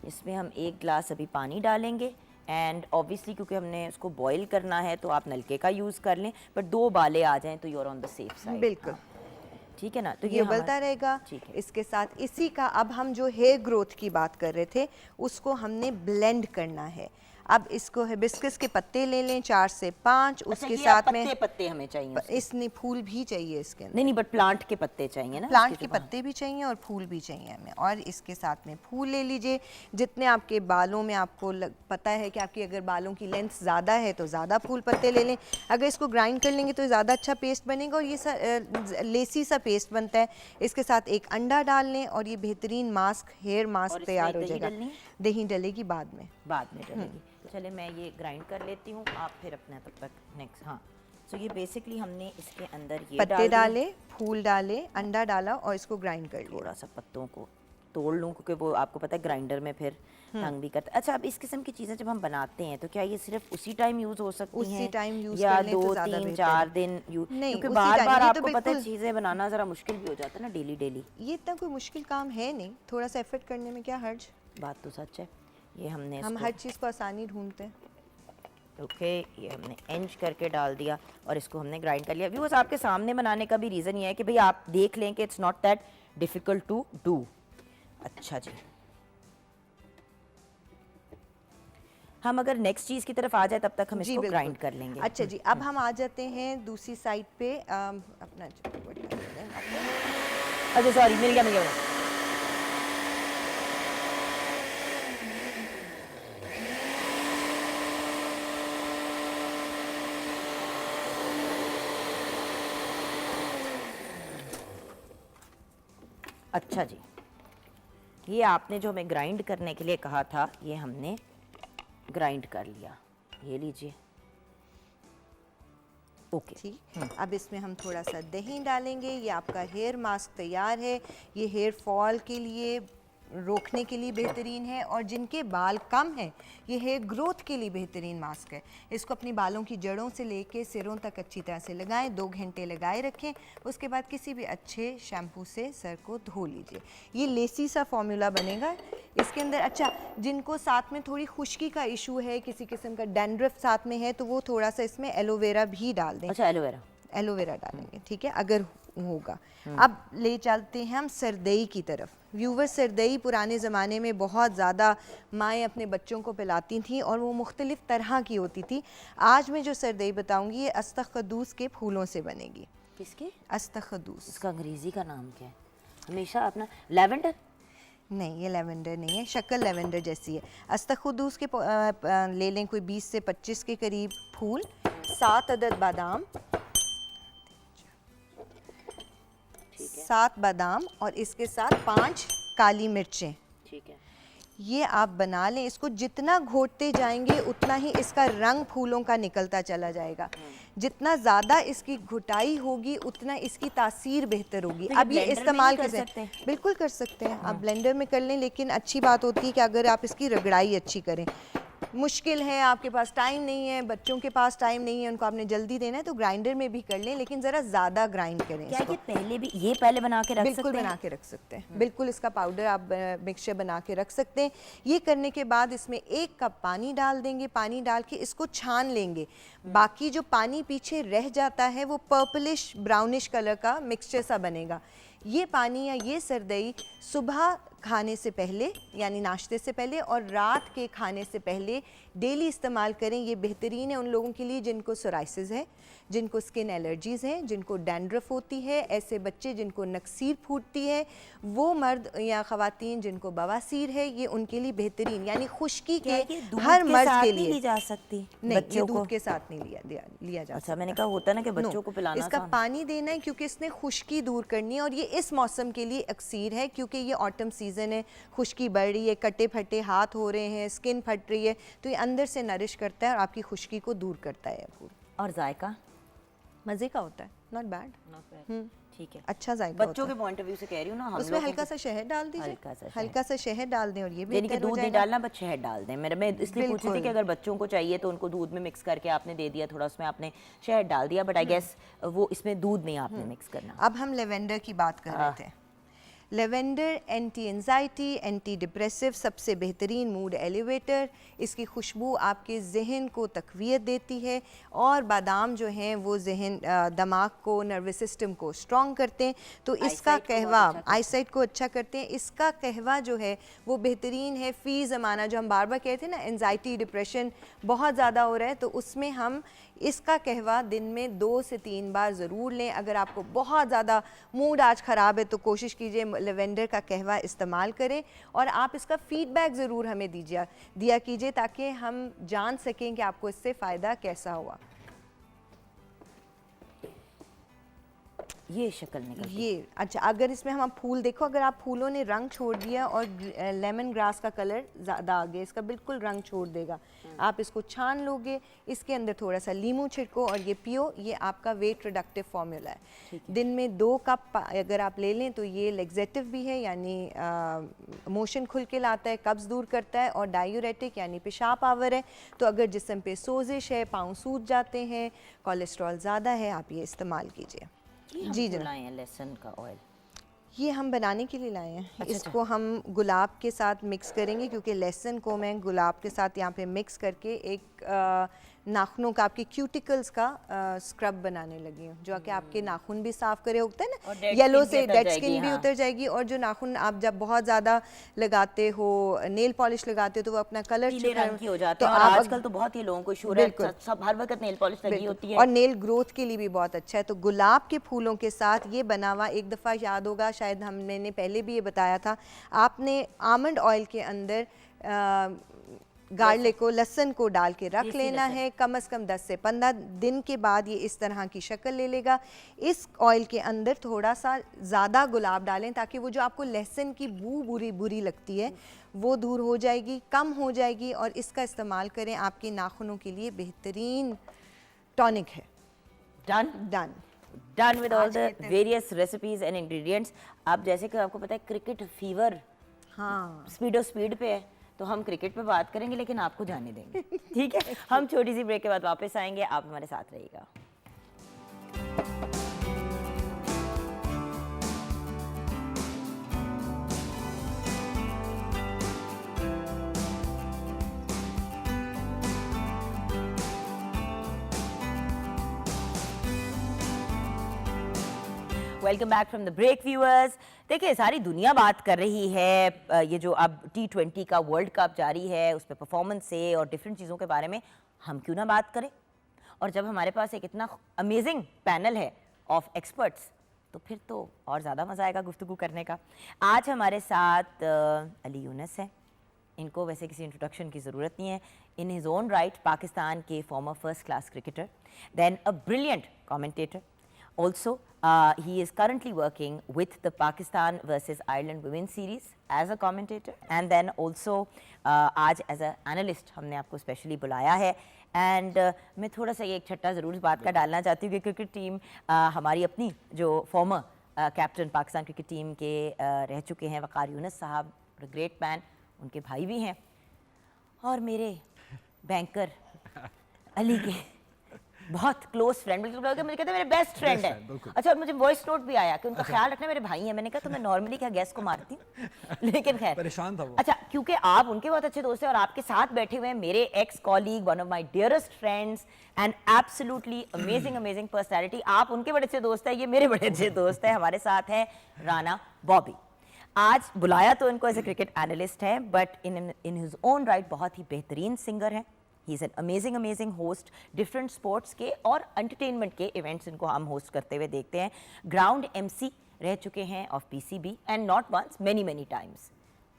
C: इसमें हम 1 गिलास अभी पानी डालेंगे एंड ऑब्वियसली क्योंकि हमने उसको बॉईल करना है तो आप नलके का यूज़ कर लें, बट 2 उबाले आ जाएं तो you're on the safe side.
E: बिल्कुल
C: ठीक है ना। तो
E: ये उबलता रहेगा। इसके साथ इसी का अब हम जो हेयर ग्रोथ की बात कर रहे थे उसको हमने ब्लेंड करना है। अब इसको हिबिस्कस के पत्ते ले लें 4 से 5। उसके साथ में
C: पत्ते हमें चाहिए,
E: इसने फूल भी चाहिए इसके अंदर।
C: नहीं बट प्लांट के पत्ते चाहिए ना,
E: प्लांट के पत्ते भी चाहिए और फूल भी चाहिए हमें। और इसके साथ में फूल ले लीजिए जितने आपके बालों में आपको पता है कि आपकी अगर बालों की लेंथ ज़्यादा है तो ज़्यादा फूल पत्ते ले लें। अगर इसको ग्राइंड कर लेंगे तो ज़्यादा अच्छा पेस्ट बनेगा और ये लेसी सा पेस्ट बनता है। इसके साथ 1 अंडा डाल लें और ये बेहतरीन मास्क, हेयर मास्क तैयार हो जाएगा। दही डलेगी बाद में
C: डलेगी। चले मैं ये ग्राइंड कर लेती हूँ, आप फिर अपना तब तक नेक्स्ट। हाँ, सो ये बेसिकली हमने इसके अंदर ये
E: पत्ते डाले, फूल डाले, अंडा डाला और इसको ग्राइंड कर लिया।
C: थोड़ा सा पत्तों को तोड़ लूँ, क्योंकि वो आपको पता है ग्राइंडर में फिर तंग भी करता है। अच्छा, अब इस किस्म की चीज़ें जब हम बनाते हैं तो क्या ये सिर्फ उसी टाइम यूज़ हो सकती
E: उसी
C: हैं
E: टाइम यूज़
C: या
E: कर लें तो
C: 2
E: ज़्यादा
C: 3
E: बेहतर
C: 4
E: है।
C: दिन यूज़,
E: नहीं,
C: क्योंकि
E: उसी
C: बार
E: टाइम,
C: बार
E: ये तो
C: आपको पता है
E: बिल्कुल
C: चीज़ें बनाना ज़रा मुश्किल भी हो जाता है ना डेली डेली।
E: ये इतना कोई मुश्किल काम है नहीं, थोड़ा सा एफर्ट करने में क्या हर्ज।
C: बात तो सच है। ये हमने
E: हम
C: इसको
E: हर चीज़ को आसानी ढूंढते हैं।
C: ओके, ये हमने इंच करके डाल दिया और इसको हमने ग्राइंड कर लिया। व्यूअर्स, आपके सामने बनाने का भी रीज़न ये है कि भाई आप देख लें कि it's not that difficult to do. अच्छा जी, हम अगर नेक्स्ट चीज़ की तरफ आ जाए तब तक हम
E: जी
C: इसको
E: बिल्कुल।
C: ग्राइंड कर लेंगे।
E: अच्छा जी, अब हम आ जाते हैं दूसरी साइड पे। अपना
C: अच्छा सॉरी, मिल गया। अच्छा जी, ये आपने जो हमें ग्राइंड करने के लिए कहा था, ये हमने ग्राइंड कर लिया। ये लीजिए। ओके,
E: ठीक। अब इसमें हम थोड़ा सा दही डालेंगे। ये आपका हेयर मास्क तैयार है। ये हेयर फॉल के लिए रोकने के लिए बेहतरीन है, और जिनके बाल कम हैं ये हेयर ग्रोथ के लिए बेहतरीन मास्क है। इसको अपनी बालों की जड़ों से लेके सिरों तक अच्छी तरह से लगाएं, 2 घंटे लगाए रखें। उसके बाद किसी भी अच्छे शैम्पू से सर को धो लीजिए। ये लेसी सा फॉर्मूला बनेगा इसके अंदर। अच्छा, जिनको साथ में थोड़ी खुश्की का इशू है, किसी किस्म का डैंड्रफ साथ में है, तो वो थोड़ा सा इसमें एलोवेरा भी डाल दें।
C: अच्छा
E: एलोवेरा डालेंगे, ठीक है, अगर होगा। अब ले चलते हैं हम सरदई की तरफ। व्यूवर, सरदई पुराने ज़माने में बहुत ज़्यादा माएँ अपने बच्चों को पिलाती थीं और वो मुख्तलिफ़ तरह की होती थी। आज मैं जो सरदई बताऊंगी ये अस्तखदूस के फूलों से बनेगी।
C: किसके?
E: अस्तखदूस।
C: इसका अंग्रेजी का नाम क्या है? हमेशा अपना लेवेंडर?
E: नहीं, ये लेवेंडर नहीं है, शक्ल लेवेंडर जैसी है। अस्तखदूस के ले लें कोई 20 से 25 के करीब फूल, 7 अदद बादाम, 7 बादाम, और इसके साथ 5 काली मिर्चें।
C: ठीक है।
E: ये आप बना लें। इसको जितना घोटते जाएंगे उतना ही इसका रंग फूलों का निकलता चला जाएगा। जितना ज़्यादा इसकी घुटाई होगी उतना इसकी तासीर बेहतर होगी।
C: तो
E: अब ये
C: ब्लेंडर में
E: इस्तेमाल
C: नहीं
E: कर
C: कर सकते?
E: बिल्कुल कर सकते हैं आप ब्लेंडर में कर लें, लेकिन अच्छी बात होती है कि अगर आप इसकी रगड़ाई अच्छी करें। मुश्किल है, आपके पास टाइम नहीं है, बच्चों के पास टाइम नहीं है, उनको आपने जल्दी देना है, तो ग्राइंडर में भी कर लें, लेकिन ज़रा ज़्यादा ग्राइंड करें।
C: क्या
E: इसको।
C: ये पहले बना के रख
E: बिल्कुल
C: सकते हैं?
E: बना के रख सकते हैं, बिल्कुल इसका पाउडर आप मिक्सचर बना के रख सकते हैं। ये करने के बाद इसमें 1 कप पानी डाल देंगे। पानी डाल के इसको छान लेंगे। बाकी जो पानी पीछे रह जाता है वो पर्पलिश ब्राउनिश कलर का मिक्सचर सा बनेगा। ये पानी या ये सरदई सुबह खाने से पहले यानी नाश्ते से पहले और रात के खाने से पहले डेली इस्तेमाल करें। ये बेहतरीन है उन लोगों के लिए जिनको सोराइसिस है, जिनको स्किन एलर्जीज़ हैं, जिनको डैंड्रफ होती है, ऐसे बच्चे जिनको नक्सीर फूटती है, वो मर्द या ख़वातीन जिनको बवासीर है, ये उनके लिए बेहतरीन, यानी खुश्की के हर मर्द के लिए
C: ली जा सकती
E: नहीं, ये
C: बच्चों को?
E: दूध के साथ नहीं लिया जा
C: अच्छा,
E: सकता।
C: मैंने कहा होता ना कि बच्चों
E: नो,
C: को पिलाना
E: इसका
C: आसान।
E: पानी देना है क्योंकि इसने खुश्की दूर करनी है, और ये इस मौसम के लिए अक्सीर है क्योंकि ये ऑटम सीज़न है, खुश्की बढ़ रही है, कटे फटे हाथ हो रहे हैं, स्किन फट रही है, तो ये अंदर से नरिश करता है और आपकी खुश्की को दूर करता है।
C: और जायका
E: मज़े का होता है, नॉट बैड,
C: ठीक है,
E: अच्छा जायका
C: बच्चों
E: होता
C: के पॉइंट ऑफ व्यू से कह रही हूँ ना,
E: है।
C: हम
E: उसमें
C: लोगों
E: हल्का
C: के-
E: सा शहद डाल दीजिए,
C: हल्का सा
E: शहद डाल दें और ये भी
C: यानी कि
E: बेहतर हो
C: दूध नहीं
E: जाएगा।
C: डालना, बस शहद डाल दें। मैं इसलिए पूछ रही थी कि अगर बच्चों को चाहिए तो उनको दूध में मिक्स करके आपने दे दिया, थोड़ा उसमें आपने शहद डाल दिया, बट आई गेस वो इसमें दूध नहीं आपने मिक्स करना।
E: अब हम लेवेंडर की बात कर रहे थे। Lavender anti anxiety, anti depressive, सबसे बेहतरीन मूड एलिवेटर। इसकी खुशबू आपके जहन को तक़वियत देती है, और बादाम जो हैं वो जहन दिमाग को, नर्वस सिस्टम को स्ट्रॉन्ग करते हैं। तो इसका कहवा आईसाइट को अच्छा करते हैं। इसका कहवा जो है वो बेहतरीन है। फ़ी ज़माना जो हम बार बार कहते हैं ना, एंजाइटी डिप्रेशन बहुत ज़्यादा हो रहा है, तो उसमें हम इसका कहवा दिन में 2 से 3 बार ज़रूर लें। अगर आपको बहुत ज़्यादा मूड आज ख़राब है तो कोशिश कीजिए लेवेंडर का कहवा इस्तेमाल करें, और आप इसका फ़ीडबैक ज़रूर हमें दिया कीजिए ताकि हम जान सकें कि आपको इससे फ़ायदा कैसा हुआ।
C: ये शक्ल निकल
E: ये अच्छा, अगर इसमें हम फूल देखो, अगर आप फूलों ने रंग छोड़ दिया और लेमन ग्रास का कलर ज़्यादा आ गया, इसका बिल्कुल रंग छोड़ देगा। आप इसको छान लोगे, इसके अंदर थोड़ा सा लीमू छिड़को और ये पियो। ये आपका वेट रिडक्टिव फॉर्मूला है। दिन में 2 कप अगर आप ले लें तो ये लेग्जेटिव भी है, यानी मोशन खुल के लाता है, कब्ज़ दूर करता है, और डायूरेटिक यानी पेशाब पावर है। तो अगर जिस्म पे सोजिश है, पाँव सूज जाते हैं, कोलेस्ट्रॉल ज़्यादा है, आप ये इस्तेमाल कीजिए। जी जनाब,
C: लाए हैं लहसुन का ऑयल।
E: ये हम बनाने के लिए लाए हैं।
C: अच्छा,
E: इसको हम गुलाब के साथ मिक्स करेंगे, क्योंकि लहसुन को मैं गुलाब के साथ यहाँ पे मिक्स करके एक नाखूनों का, आपके क्यूटिकल्स का स्क्रब बनाने लगी हूँ, जो कि आपके नाखून भी साफ करे, होता है
C: और
E: ना,
C: dead
E: येलो
C: skin
E: से
C: भी उतर
E: डेड
C: जाएगी,
E: स्किन भी
C: हाँ।
E: उतर जाएगी। और जो नाखून आप जब बहुत ज़्यादा लगाते हो, नेल पॉलिश लगाते हो, तो वो अपना कलर
C: पीले रंग की हो जाते हैं, और आजकल तो बहुत ही लोगों को शोर है, सब हर वक्त नेल पॉलिश लगी होती है।
E: और नेल ग्रोथ के लिए भी बहुत अच्छा है। तो गुलाब के फूलों के साथ ये बना हुआ, एक दफ़ा याद होगा शायद हमने पहले भी ये बताया था, आपने आमंड ऑयल के अंदर गार्लिक को, लहसुन को डाल के रख लेना है। कम से कम 10 से 15 दिन के बाद ये इस तरह की शक्ल ले लेगा। इस ऑयल के अंदर थोड़ा सा ज़्यादा गुलाब डालें, ताकि वो जो आपको लहसुन की बू बुरी लगती है वो दूर हो जाएगी, कम हो जाएगी, और इसका इस्तेमाल करें, आपके नाखूनों के लिए बेहतरीन टॉनिक है।
C: Done with all the various recipes and ingredients. आप जैसे कि आपको पता है क्रिकेट फीवर
E: हाँ,
C: स्पीड पे है, तो हम क्रिकेट पे बात करेंगे, लेकिन आपको जाने देंगे। ठीक है, हम छोटी सी ब्रेक के बाद वापस आएंगे, आप हमारे साथ रहिएगा। Welcome back from the break viewers. देखिए, सारी दुनिया बात कर रही है ये जो अब T20 का वर्ल्ड कप जारी है, उस पर परफॉर्मेंस से और डिफरेंट चीज़ों के बारे में हम क्यों ना बात करें। और जब हमारे पास एक इतना अमेजिंग पैनल है ऑफ एक्सपर्ट्स, तो फिर तो और ज़्यादा मज़ा आएगा गुफ्तगू करने का। आज हमारे साथ अली यूनुस हैं। इनको वैसे किसी इंट्रोडक्शन की ज़रूरत नहीं है। In his own right Pakistan के former first class cricketer, then a brilliant commentator. Also, he is currently working with the Pakistan versus Ireland Women's Series as a commentator, and then also आज as a analyst हमने आपको specially बुलाया है. And मैं थोड़ा सा ये एक छट्टा ज़रूर इस बात का डालना चाहती हूँ कि क्रिकेट टीम हमारी अपनी जो former captain Pakistan cricket team के रह चुके हैं वक़ार यूनुस साहब, ग्रेट मैन, उनके भाई भी हैं, और मेरे बैंकर अली के बहुत क्लोज फ्रेंड, बिल्कुल मुझे कहते हैं मेरे बेस्ट फ्रेंड है. अच्छा, और मुझे वॉइस नोट भी आया कि उनका ख्याल रखना, मेरे भाई हैं. मैंने कहा तो मैं नॉर्मली क्या गैस को मारती हूँ, लेकिन खैर
F: परेशान था वो.
C: अच्छा, क्योंकि आप उनके बहुत अच्छे दोस्त हैं और आपके साथ बैठे हुए हैं मेरे x colleague, one of my dearest friends and absolutely amazing personality. आप उनके बड़े अच्छे दोस्त हैं, ये मेरे बड़े अच्छे दोस्त हैं. हमारे साथ हैं राना बॉबी. आज बुलाया तो इनको एज ए क्रिकेट एनालिस्ट है, but in his own right बहुत ही बेहतरीन सिंगर हैं. He is an amazing host. Different sports के और एंटरटेनमेंट के इवेंट्स इनको हम होस्ट करते हुए देखते हैं. ग्राउंड MC रह चुके हैं of PCB and not once, many times.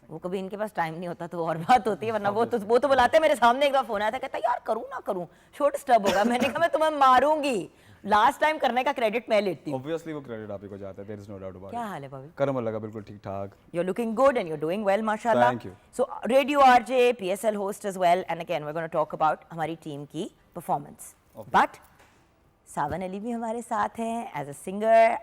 C: वो कभी इनके पास टाइम नहीं होता तो और बात होती है, वरना वो तो बुलाते हैं. मेरे सामने एक बार फोन आया था, कहता यार करूँ ना करूँ, शो डिस्टर्ब होगा. मैंने कहा मैं तुम्हें मारूंगी. लास्ट टाइम करने का क्रेडिट मैं लेती हूँ.
F: ऑब्वियसली वो क्रेडिट आप ही को जाता है, there is no doubt about
C: क्या हाल है भाभी?
F: करम अल्लाह का बिल्कुल ठीक ठाक.
C: You're looking good and you're doing well, mashallah.
F: Thank you.
C: So, radio RJ, PSL host as well, and again we're going to talk about हमारी टीम की performance. But सावन अली भी हमारे साथ हैं एज अ सिंगर.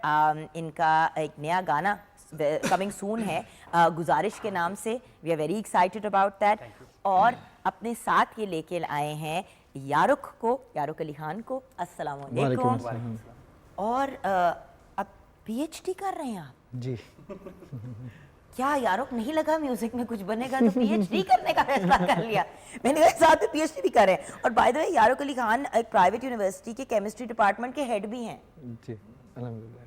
C: इनका एक नया गाना कमिंग सून है गुजारिश के नाम से. We are very excited about that. और अपने साथ ये लेके आए हैं यारुक अली खान को. अस्सलाम वालेकुम. और अब PhD कर रहे हैं आप
G: जी.
C: क्या यारुक, नहीं लगा म्यूजिक में कुछ बनेगा तो PhD करने का फैसला कर लिया. मैंने कहा साथ में PhD भी कर रहे हैं. और by the way Yaruq Ali Khan एक प्राइवेट यूनिवर्सिटी के केमिस्ट्री डिपार्टमेंट के हेड भी हैं.
G: जी अल्हम्दुलिल्लाह.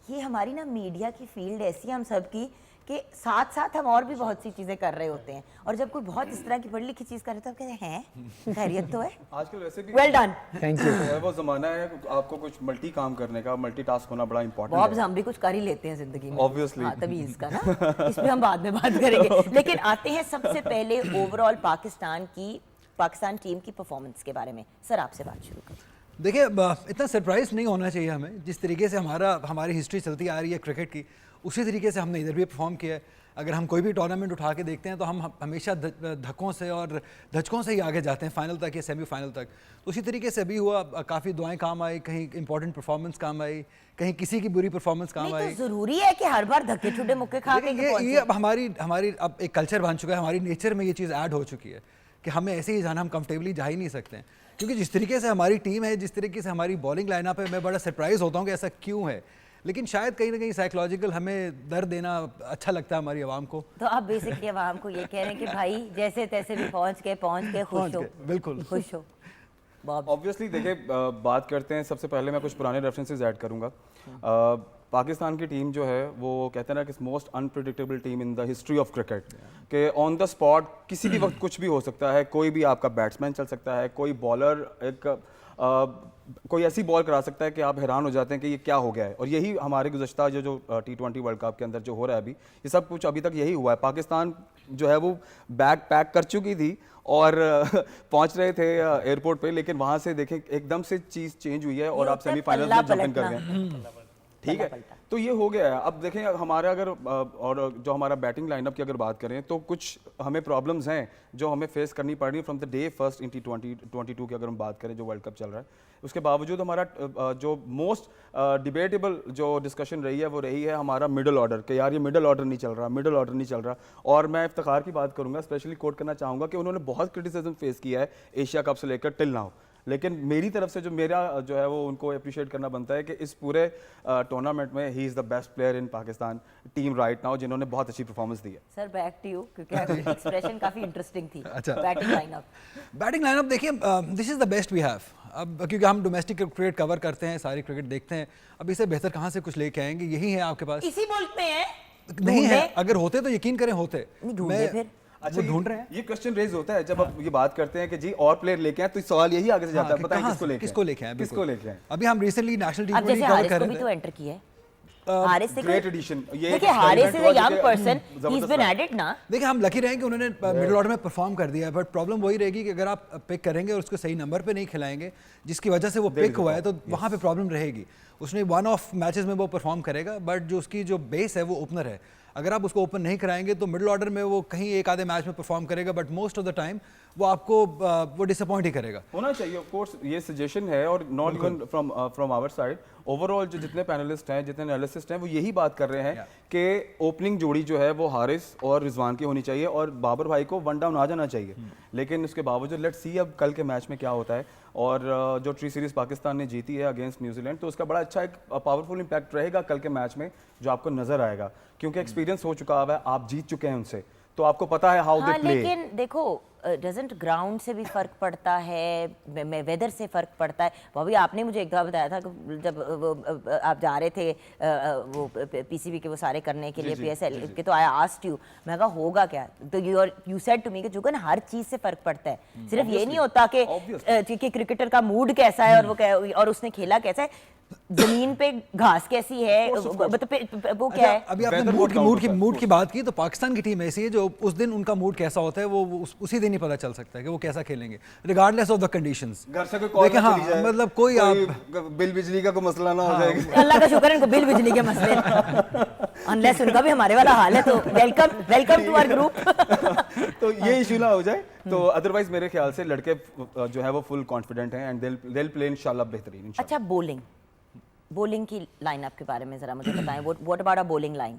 C: ये हमारी ना मीडिया की फील्ड ऐसी है हम सब की कि साथ साथ हम और भी बहुत सी चीज़ें कर रहे होते हैं, और जब कोई बहुत इस तरह की पढ़ी लिखी चीज़ कर रहे तो हम कहते हैं खैरियत तो है.
F: आजकल वैसे भी
C: वेल डन.
G: Thank you.
F: वो ज़माना है आपको कुछ मल्टी काम करने का, मल्टीटास्क होना बड़ा इंपॉर्टेंट
C: बॉब्स
F: है.
C: हम भी कुछ कर ही लेते हैं जिंदगी में.
F: Obviously.
C: हाँ, तभी इसका ना इस पे हम बाद में बात करेंगे. लेकिन आते हैं सबसे पहले ओवरऑल पाकिस्तान टीम की परफॉर्मेंस के बारे में. सर आपसे बात शुरू करें.
G: देखिए इतना सरप्राइज नहीं होना चाहिए हमें। जिस तरीके से हमारी हिस्ट्री चलती आ रही है क्रिकेट की, उसी तरीके से हमने इधर भी परफॉर्म किया है। अगर हम कोई भी टूर्नामेंट उठा के देखते हैं तो हम हमेशा धक्कों से और धचकों से ही आगे जाते हैं फाइनल तक या सेमीफाइनल तक। तो उसी तरीके से अभी हुआ, काफ़ी दुआएं काम आई, कहीं इंपॉर्टेंट परफॉर्मेंस काम आई, कहीं किसी की बुरी परफॉर्मेंस काम आई।
C: तो जरूरी है कि हर बार धक्के छुटे मुक्के खा के
G: ये अब हमारी अब एक कल्चर बन चुका है, हमारी नेचर में ये चीज़ ऐड हो चुकी है कि हमें ऐसे ही जाना, हम कंफर्टेबली जा ही नहीं सकते हैं। क्योंकि जिस तरीके से हमारी टीम है, जिस तरीके से हमारी बॉलिंग लाइनअप है, मैं बड़ा सरप्राइज होता हूँ कि ऐसा क्यों है। लेकिन शायद कहीं ना कहीं साइकोलॉजिकल हमें दर्द देना अच्छा लगता है हमारी आवाम को।
C: तो आप बेसिकली आवाम को ये कह रहे हैं कि भाई जैसे तैसे भी पहुंच के खुश हो,
G: बिल्कुल
C: खुश हो।
F: ऑब्वियसली देखिए, बात करते हैं, सबसे पहले मैं कुछ पुराने रेफरेंसेस ऐड करूंगा। पाकिस्तान की टीम जो है वो कहते हैं ना कि most unpredictable team in the history of cricket, कि ऑन द स्पॉट किसी भी वक्त कुछ भी हो सकता है। कोई भी आपका बैट्समैन चल सकता है, कोई बॉलर कोई ऐसी बॉल करा सकता है कि आप हैरान हो जाते हैं कि ये क्या हो गया है। और यही हमारे गुज़श्ता जो T20 वर्ल्ड कप के अंदर जो हो रहा है अभी, ये सब कुछ अभी तक यही हुआ है। पाकिस्तान जो है वो बैग पैक कर चुकी थी और पहुंच रहे थे एयरपोर्ट पे, लेकिन वहां से देखें एकदम से चीज़ चेंज हुई है और आप सेमीफाइनल में जंप इन कर गए। ठीक है, तो ये हो गया है। अब देखें हमारा अगर और जो हमारा बैटिंग लाइनअप की अगर बात करें तो कुछ हमें प्रॉब्लम्स हैं जो हमें फेस करनी पड़ रही है from the day first in T20 की अगर हम बात करें जो वर्ल्ड कप चल रहा है। उसके बावजूद हमारा जो मोस्ट डिबेटेबल जो डिस्कशन रही है वो रही है हमारा मिडल ऑर्डर, कि यार ये मिडल ऑर्डर नहीं चल रहा, मिडल ऑर्डर नहीं चल रहा। और मैं इफ्तिखार की बात करूंगा, स्पेशली कोट करना चाहूँगा कि उन्होंने बहुत क्रिटिसिज्म फेस किया है एशिया कप से लेकर टिल नाउ। लेकिन मेरी तरफ से मेरा जो है वो उनको अप्रिशिएट करना बनता है कि इस पूरे टूर्नामेंट में he is the best player in Pakistan team right now, जिन्होंने बहुत अच्छी परफॉर्मेंस दी है।
C: सर बैक टू यू, क्योंकि आपकी एक्सप्रेशन काफी इंटरेस्टिंग थी।
G: अच्छा,
C: बैटिंग
G: लाइनअप देखिए, this is the best we have. अब क्योंकि हम डोमेस्टिक क्रिकेट कवर करते हैं, सारी क्रिकेट देखते हैं, अब इससे बेहतर कहाँ से कुछ लेके आएंगे? यही है आपके पास,
C: इसी मुल्क में है
G: नहीं है। अगर होते तो यकीन करें होते।
C: ढूंढे फिर
F: अच्छा,
G: ढूंढ रहे हैं।
F: ये क्वेश्चन रेज होता है जब आप ये बात करते हैं कि जी और प्लेयर लेके आए, तो सवाल यही आगे से जाता है, बताएं किसको लेके आए।
G: अभी हम रिसेंटली नेशनल टीम
C: अब जैसे हारिस को भी तो एंटर किया है। हारिस से
F: ग्रेट एडिशन। ये
C: देखिए Haris is a young person, he is been added ना।
G: देखिए हम लकी रहे कि उन्होंने मिडिल ऑर्डर में परफॉर्म कर दिया है, बट प्रॉब्लम वही रहेगी कि अगर आप पिक करेंगे और उसको सही नंबर पे नहीं खिलाएंगे, जिसकी वजह से वो पिक हुआ है, तो वहाँ पे प्रॉब्लम रहेगी। उसने वन ऑफ मैचेस में वो परफॉर्म करेगा, बट जो उसकी जो बेस है वो ओपनर है। अगर आप उसको ओपन नहीं कराएंगे तो मिडिल ऑर्डर में वो कहीं एक आधे मैच में परफॉर्म करेगा, but most of the time वो आपको वो डिसअपॉइंट ही करेगा।
F: होना चाहिए ऑफ कोर्स, ये सजेशन है और not even from our side. Overall जो जितने पैनलिस्ट हैं, जितने एनालिस्ट हैं, वो यही बात कर रहे हैं कि ओपनिंग जोड़ी जो है वो हारिस और रिजवान की होनी चाहिए और बाबर भाई को वन डाउन आ जाना चाहिए। लेकिन उसके बावजूद लेट्स सी अब कल के मैच में क्या होता है। और जो टी सीरीज पाकिस्तान ने जीती है अगेंस्ट न्यूजीलैंड, तो उसका बड़ा अच्छा एक पावरफुल इंपैक्ट रहेगा कल के मैच में जो आपको नजर आएगा, क्योंकि एक्सपीरियंस हो चुका है, आप जीत चुके हैं उनसे, तो आपको पता है हाउ दे प्ले।
C: लेकिन देखो डजंट ग्राउंड से भी फर्क पड़ता है, वेदर से फर्क पड़ता है। भाभी आपने मुझे एक दफा बताया था कि जब आप जा रहे थे वो पीसीबी के वो सारे करने के लिए पीएसएल के, तो आई आस्क्ड यू, मैं कहा होगा क्या, तो यू सेड टू मी कि जो ना हर चीज से फर्क पड़ता है। सिर्फ ये नहीं होता कि क्रिकेटर का मूड कैसा है और उसने खेला कैसा है, जमीन पे घास कैसी है, मतलब वो क्या है।
G: अभी आपने मूड की बात की, तो पाकिस्तान की टीम ऐसी है जो उस दिन उनका मूड कैसा होता है वो उसी दिन ही पता चल सकता है कि वो कैसा खेलेंगे, रिगार्डलेस ऑफ द कंडीशंस।
F: घर से कोई कॉल
G: हाँ, मतलब कोई आप
F: बिल बिजली का कोई मसला ना हो जाएगा।
C: अल्लाह का शुक्र है इनको बिल बिजली के मसले, अनलेस उनका भी हमारे वाला हाल है, तो वेलकम टू आवर ग्रुप।
F: तो ये इशू ना हो जाए, तो अदरवाइज मेरे ख्याल से लड़के जो है वो फुल कॉन्फिडेंट हैं एंड दे विल प्ले इंशाल्लाह बेहतरीन।
C: अच्छा, बॉलिंग की लाइनअप के बारे में जरा मुझे बताएं, what about a bowling line?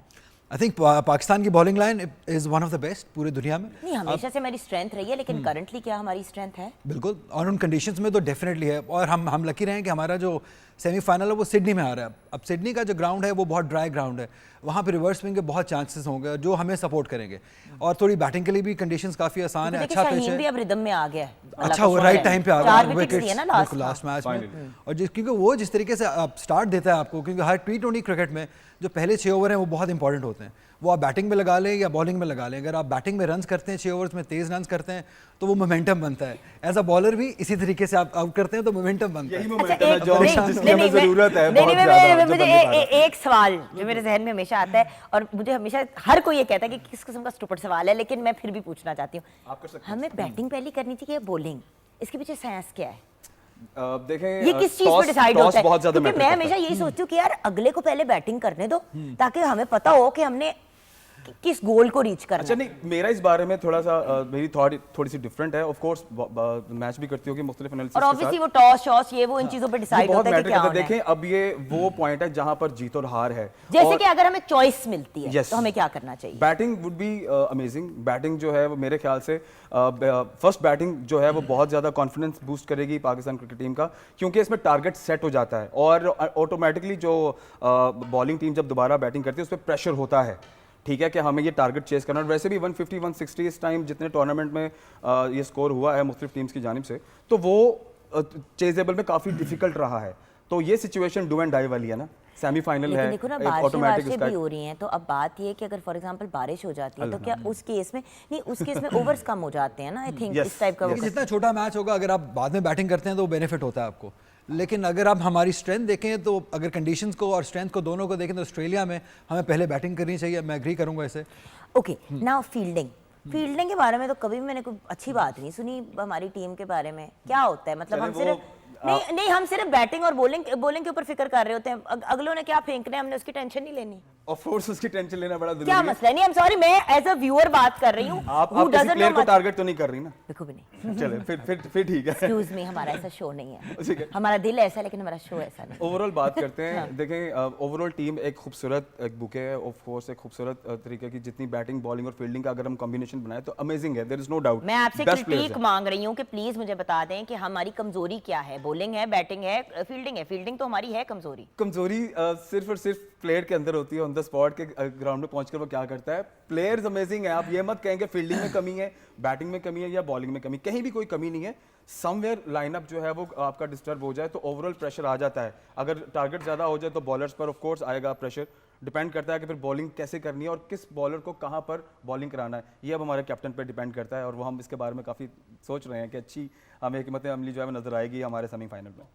G: I think Pakistan की bowling line is one of the best पूरी दुनिया में।
C: नहीं, हमेशा से मेरी स्ट्रेंथ रही है, लेकिन करंटली क्या हमारी स्ट्रेंथ है?
G: बिल्कुल, और उन कंडीशंस में तो डेफिनेटली है। और हम लकी रहे हैं कि हमारा जो सेमीफाइनल है वो सिडनी में आ रहा है। अब सिडनी का जो ग्राउंड है वो बहुत ड्राई ग्राउंड है, वहाँ पे रिवर्स स्विंग के बहुत चांसेस होंगे जो हमें सपोर्ट करेंगे, और थोड़ी बैटिंग के लिए भी कंडीशंस काफी आसान है। अच्छा पिच है,
C: भी अब रिदम में आ गया है,
G: अच्छा वो राइट टाइम पे आ गया,
C: विकेट्स
G: बिल्कुल लास्ट मैच में। और क्योंकि वो जिस तरीके से स्टार्ट देता है आपको, क्योंकि हर T20 क्रिकेट में जो पहले 6 ओवर हैं वो बहुत इंपॉर्टेंट होते हैं, वो आप बैटिंग में लगा लें या बॉलिंग में लगा लें। अगर आप बैटिंग में रन्स करते हैं 6 ओवर्स में, तेज रन्स करते हैं, तो वो मोमेंटम बनता है। एज अ बॉलर भी इसी तरीके से आप आउट करते हैं तो मोमेंटम बनता है।
F: यही मोमेंटम है जो जिसकी हमें जरूरत है बहुत ज्यादा।
C: मुझे एक सवाल जो मेरे जहन में हमेशा आता है, और मुझे हमेशा हर कोई ये कहता है कि किस किस्म का स्टूपिड सवाल है, लेकिन मैं फिर भी पूछना चाहती हूँ, हमें बैटिंग पहले करनी चाहिए या बॉलिंग? इसके पीछे साइंस क्या है?
F: देखें
C: ये किस चीज पे डिसाइड होता है?
F: बहुत ज्यादा
C: क्योंकि मैं हमेशा यही सोचती हूँ कि यार अगले को पहले बैटिंग करने दो ताकि हमें पता हो कि हमने किस गोल को रीच करना
F: अच्छा
C: है।
F: नहीं, मेरा इस बारे में थोड़ा सा मेरी थॉट थोड़ी सी डिफरेंट है। ऑफ कोर्स मैच भी करती होगी मुख्तलिफ एनालिसिस
C: और
F: के
C: ऑब्वियसली
F: साथ।
C: वो टॉस शॉस ये वो इन चीजों पे
F: ये
C: डिसाइड
F: बहुत
C: होता है कि
F: मैटर
C: क्या
F: करता
C: होना
F: है।
C: है।
F: देखें अब ये वो पॉइंट है जहां पर जीत और हार है।
C: जैसे कि अगर हमें चॉइस मिलती है
F: Yes.
C: तो हमें क्या करना चाहिए?
F: Batting would be amazing. Batting जो है वो मेरे ख्याल से फर्स्ट बैटिंग जो है वो बहुत ज़्यादा कॉन्फिडेंस बूस्ट करेगी पाकिस्तान क्रिकेट टीम का, क्योंकि इसमें टारगेट सेट हो जाता है और ऑटोमेटिकली जो बॉलिंग टीम जब दोबारा बैटिंग करती है उस पर प्रेशर होता है, ठीक है, कि हमें ये टारगेट चेस करना। और वैसे भी 150 160 इस टाइम जितने टूर्नामेंट में ये स्कोर हुआ है मुख्तलिफ टीम्स की जानिब से, तो वो चेजेबल में काफ़ी डिफिकल्ट रहा है। तो ये सिचुएशन डू एंड डाई वाली है ना, सेमीफाइनल है,
C: लेकिन देखो ना बारिशें भी हो रही हैं, तो अब बात ये है कि अगर फॉर एग्जांपल बारिश हो जाती है तो क्या उस केस में नहीं, उस केस में ओवर्स कम हो जाते हैं ना, आई थिंक इस टाइप का वो
G: जितना छोटा मैच होगा अगर आप बाद में बैटिंग करते हैं तो बेनिफिट होता है आपको। लेकिन अगर आप हमारी स्ट्रेंथ देखें तो अगर कंडीशंस को और स्ट्रेंथ को दोनों को देखें तो ऑस्ट्रेलिया में हमें पहले बैटिंग करनी चाहिए, मैं एग्री करूंगा इसे।
C: ओके नाउ फील्डिंग के बारे में तो कभी भी मैंने कोई अच्छी बात नहीं सुनी हमारी टीम के बारे में। क्या होता है मतलब हम सिर्फ नहीं हम सिर्फ बैटिंग और बॉलिंग के ऊपर फिक्र कर रहे होते हैं, अगलों ने क्या फेंकना है हमने उसकी टेंशन नहीं लेनी।
F: ऑफ कोर्स उसकी टेंशन लेना बड़ा जरूरी
C: क्या
F: है।
C: मसला है? नहीं, आई एम सॉरी, मैं एज अ व्यूअर बात कर रही हूँ।
F: आप किसी प्लेयर को टारगेट तो नहीं कर रही ना?
C: देखो भी नहीं।
F: चले फिर ठीक है।
C: एक्सक्यूज मी, हमारा ऐसा शो नहीं
F: ठीक
C: है,
F: है।
C: हमारा दिल ऐसा है लेकिन हमारा शो ऐसा नहीं।
F: ओवरऑल बात करते हैं। देखें ओवरऑल टीम एक खूबसूरत एक बुके है, ऑफ कोर्स एक खूबसूरत तरीके की जितनी बैटिंग बॉलिंग और फील्डिंग का अगर हम कॉम्बिनेशन बनाए तो अमेजिंग है, देयर इज नो डाउट।
C: मैं आपसे क्रिटिक मांग रही हूँ कि प्लीज मुझे बता दें कि हमारी कमजोरी क्या है। बॉलिंग है, बैटिंग है, फील्डिंग है? फील्डिंग तो हमारी है कमजोरी।
F: कमजोरी सिर्फ और सिर्फ प्लेयर के अंदर होती है, ऑन द स्पॉट के ग्राउंड में पहुंचकर वो क्या करता है। प्लेयर्स अमेजिंग है, आप ये मत कहेंगे फील्डिंग में कमी है, बैटिंग में कमी है या बॉलिंग में कमी, कहीं भी कोई कमी नहीं है। समवेयर लाइनअप जो है वो आपका डिस्टर्ब हो जाए तो ओवरऑल प्रेशर आ जाता है। अगर टारगेट ज्यादा हो जाए तो बॉलर्स पर ऑफ कोर्स आएगा प्रेशर। डिपेंड करता है कि फिर बॉलिंग कैसे करनी है और किस बॉलर को कहाँ पर बॉलिंग कराना है, ये अब हमारे कैप्टन पर डिपेंड करता है और वो हम इसके बारे में काफ़ी सोच रहे हैं कि अच्छी हमें हिकमत अमली जो है नजर आएगी हमारे सेमीफाइनल में।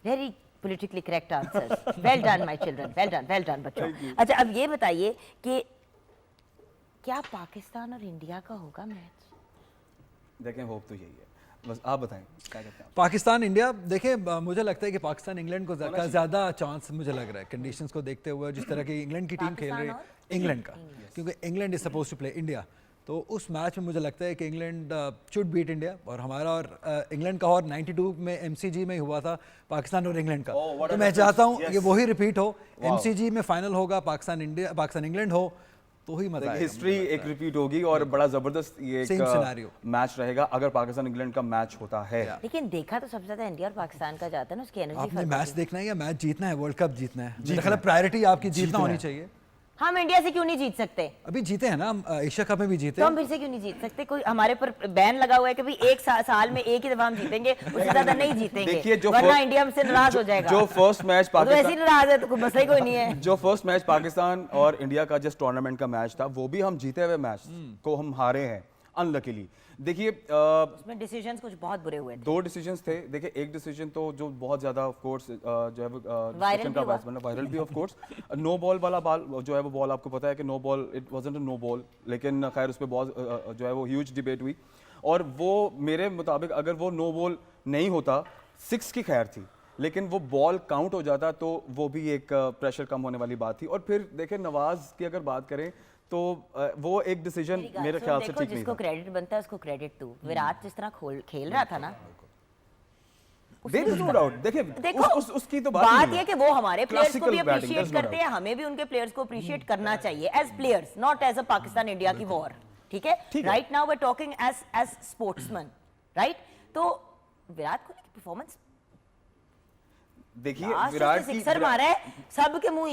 C: Very politically correct answers. Well done, my children. Well done, बच्चों। अच्छा, अब ये बताइए कि क्या पाकिस्तान और इंडिया का होगा मैच?
F: देखें होप तो यही है, बस आप बताएं क्या कहते हैं।
G: पाकिस्तान इंडिया देखें, मुझे लगता है कि पाकिस्तान इंग्लैंड को ज़्यादा चांस मुझे लग रहा है कंडीशंस को देखते हुए, जिस तरह की इंग्लैंड की टीम खेल रही है इंग्लैंड का, क्योंकि England is suppose to play India. तो उस मैच में मुझे लगता है कि इंग्लैंड शुड बीट इंडिया, और हमारा और इंग्लैंड का और 92 में एमसीजी में ही हुआ था पाकिस्तान और इंग्लैंड का। तो मैं चाहता हूँ कि वही रिपीट हो, एमसीजी में फाइनल होगा, पाकिस्तान इंग्लैंड हो तो ही मजा आएगा।
F: हिस्ट्री एक रिपीट होगी और बड़ा जबरदस्त ये एक मैच रहेगा अगर पाकिस्तान इंग्लैंड का मैच होता है।
C: लेकिन देखा तो सबसे ज्यादा इंडिया और पाकिस्तान का जाता है ना, उसकी एनर्जी।
G: आपने मैच देखना है या मैच जीतना है, वर्ल्ड कप जीतना है, मेरा ख्याल है प्रायोरिटी आपकी जीतना होनी चाहिए।
C: हम इंडिया से क्यों नहीं जीत सकते?
G: अभी जीते हैं ना, एशिया कप में भी जीते।
C: तो हम फिर से क्यों नहीं जीत सकते? कोई हमारे पर बैन लगा हुआ है कि भाई एक साल में एक ही दफा हम जीतेंगे, उससे ज्यादा नहीं जीतेंगे, वरना इंडिया हमसे नाराज हो जाएगा।
F: जो फर्स्ट मैच
C: पाकिस्तान, तो ऐसे नाराज है तो कोई मसला ही कोई नहीं है।
F: जो फर्स्ट मैच पाकिस्तान और इंडिया का जिस टूर्नामेंट का मैच था, वो भी हम जीते हुए मैच को हम हारे हैं अनलकीली। देखिए
C: उसमें डिसीजंस कुछ बहुत बुरे हुए थे।
F: 2 डिसीजंस थे। देखिए एक डिसीजन तो जो बहुत ज्यादा ऑफ कोर्स जो है वायरल भी ऑफ कोर्स, नो बॉल वाला बॉल जो है वो बॉल आपको पता है कि no ball, it wasn't a no ball, लेकिन खैर उस पर बहुत जो है वो ह्यूज डिबेट हुई और वो मेरे मुताबिक अगर वो नो बॉल नहीं होता 6 की खैर थी, लेकिन वो बॉल काउंट हो जाता तो वो भी एक प्रेशर कम होने वाली बात थी। और फिर देखिए नवाज की अगर बात करें तो वो एक डिसीजन मेरे ख्याल से ठीक नहीं था।
C: जिसको क्रेडिट बनता है उसको क्रेडिट दो। विराट जिस तरह खेल रहा था ना,
F: देखो उसकी तो
C: बात ये कि वो हमारे प्लेयर्स को भी अप्रिशिएट करते हैं, हमें भी उनके प्लेयर्स को अप्रिशिएट करना चाहिए as players, not as a Pakistan India की वॉर। ठीक है, right now we are talking as sportsman, right? तो विराट कोहली की परफॉर्मेंस
F: देखिए, विराट की
C: सिक्सर मारा है, सबके मुंह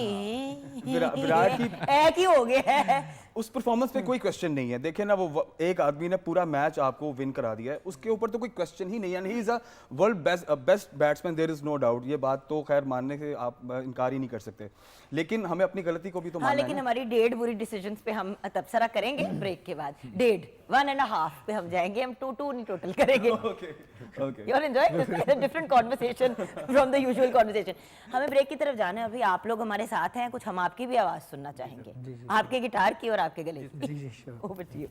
F: विराट की
C: एक ही हो गया है।
F: उस परफॉर्मेंस पे कोई क्वेश्चन नहीं है। देखिए ना, वो एक आदमी ने पूरा मैच आपको विन करा दिया है, उसके ऊपर तो कोई क्वेश्चन ही नहीं है। He is a world best batsman, there is no doubt. ये बात तो खैर मानने से आप इनकार ही नहीं कर सकते, लेकिन हमें अपनी गलती को भी तो मानना है।
C: लेकिन हमारी 1.5 बुरी डिसीजंस पे हम तबसरा करेंगे ब्रेक के बाद। 1.5 पे हम जाएंगे, हम 2 नहीं टोटल करेंगे। You are enjoying this different conversation from the usual conversation. हमें ब्रेक की तरफ जाना है। अभी आप लोग हमारे साथ हैं, कुछ हम आपकी भी आवाज सुनना चाहेंगे, आपके गिटार की और आपके गले की। Over to you.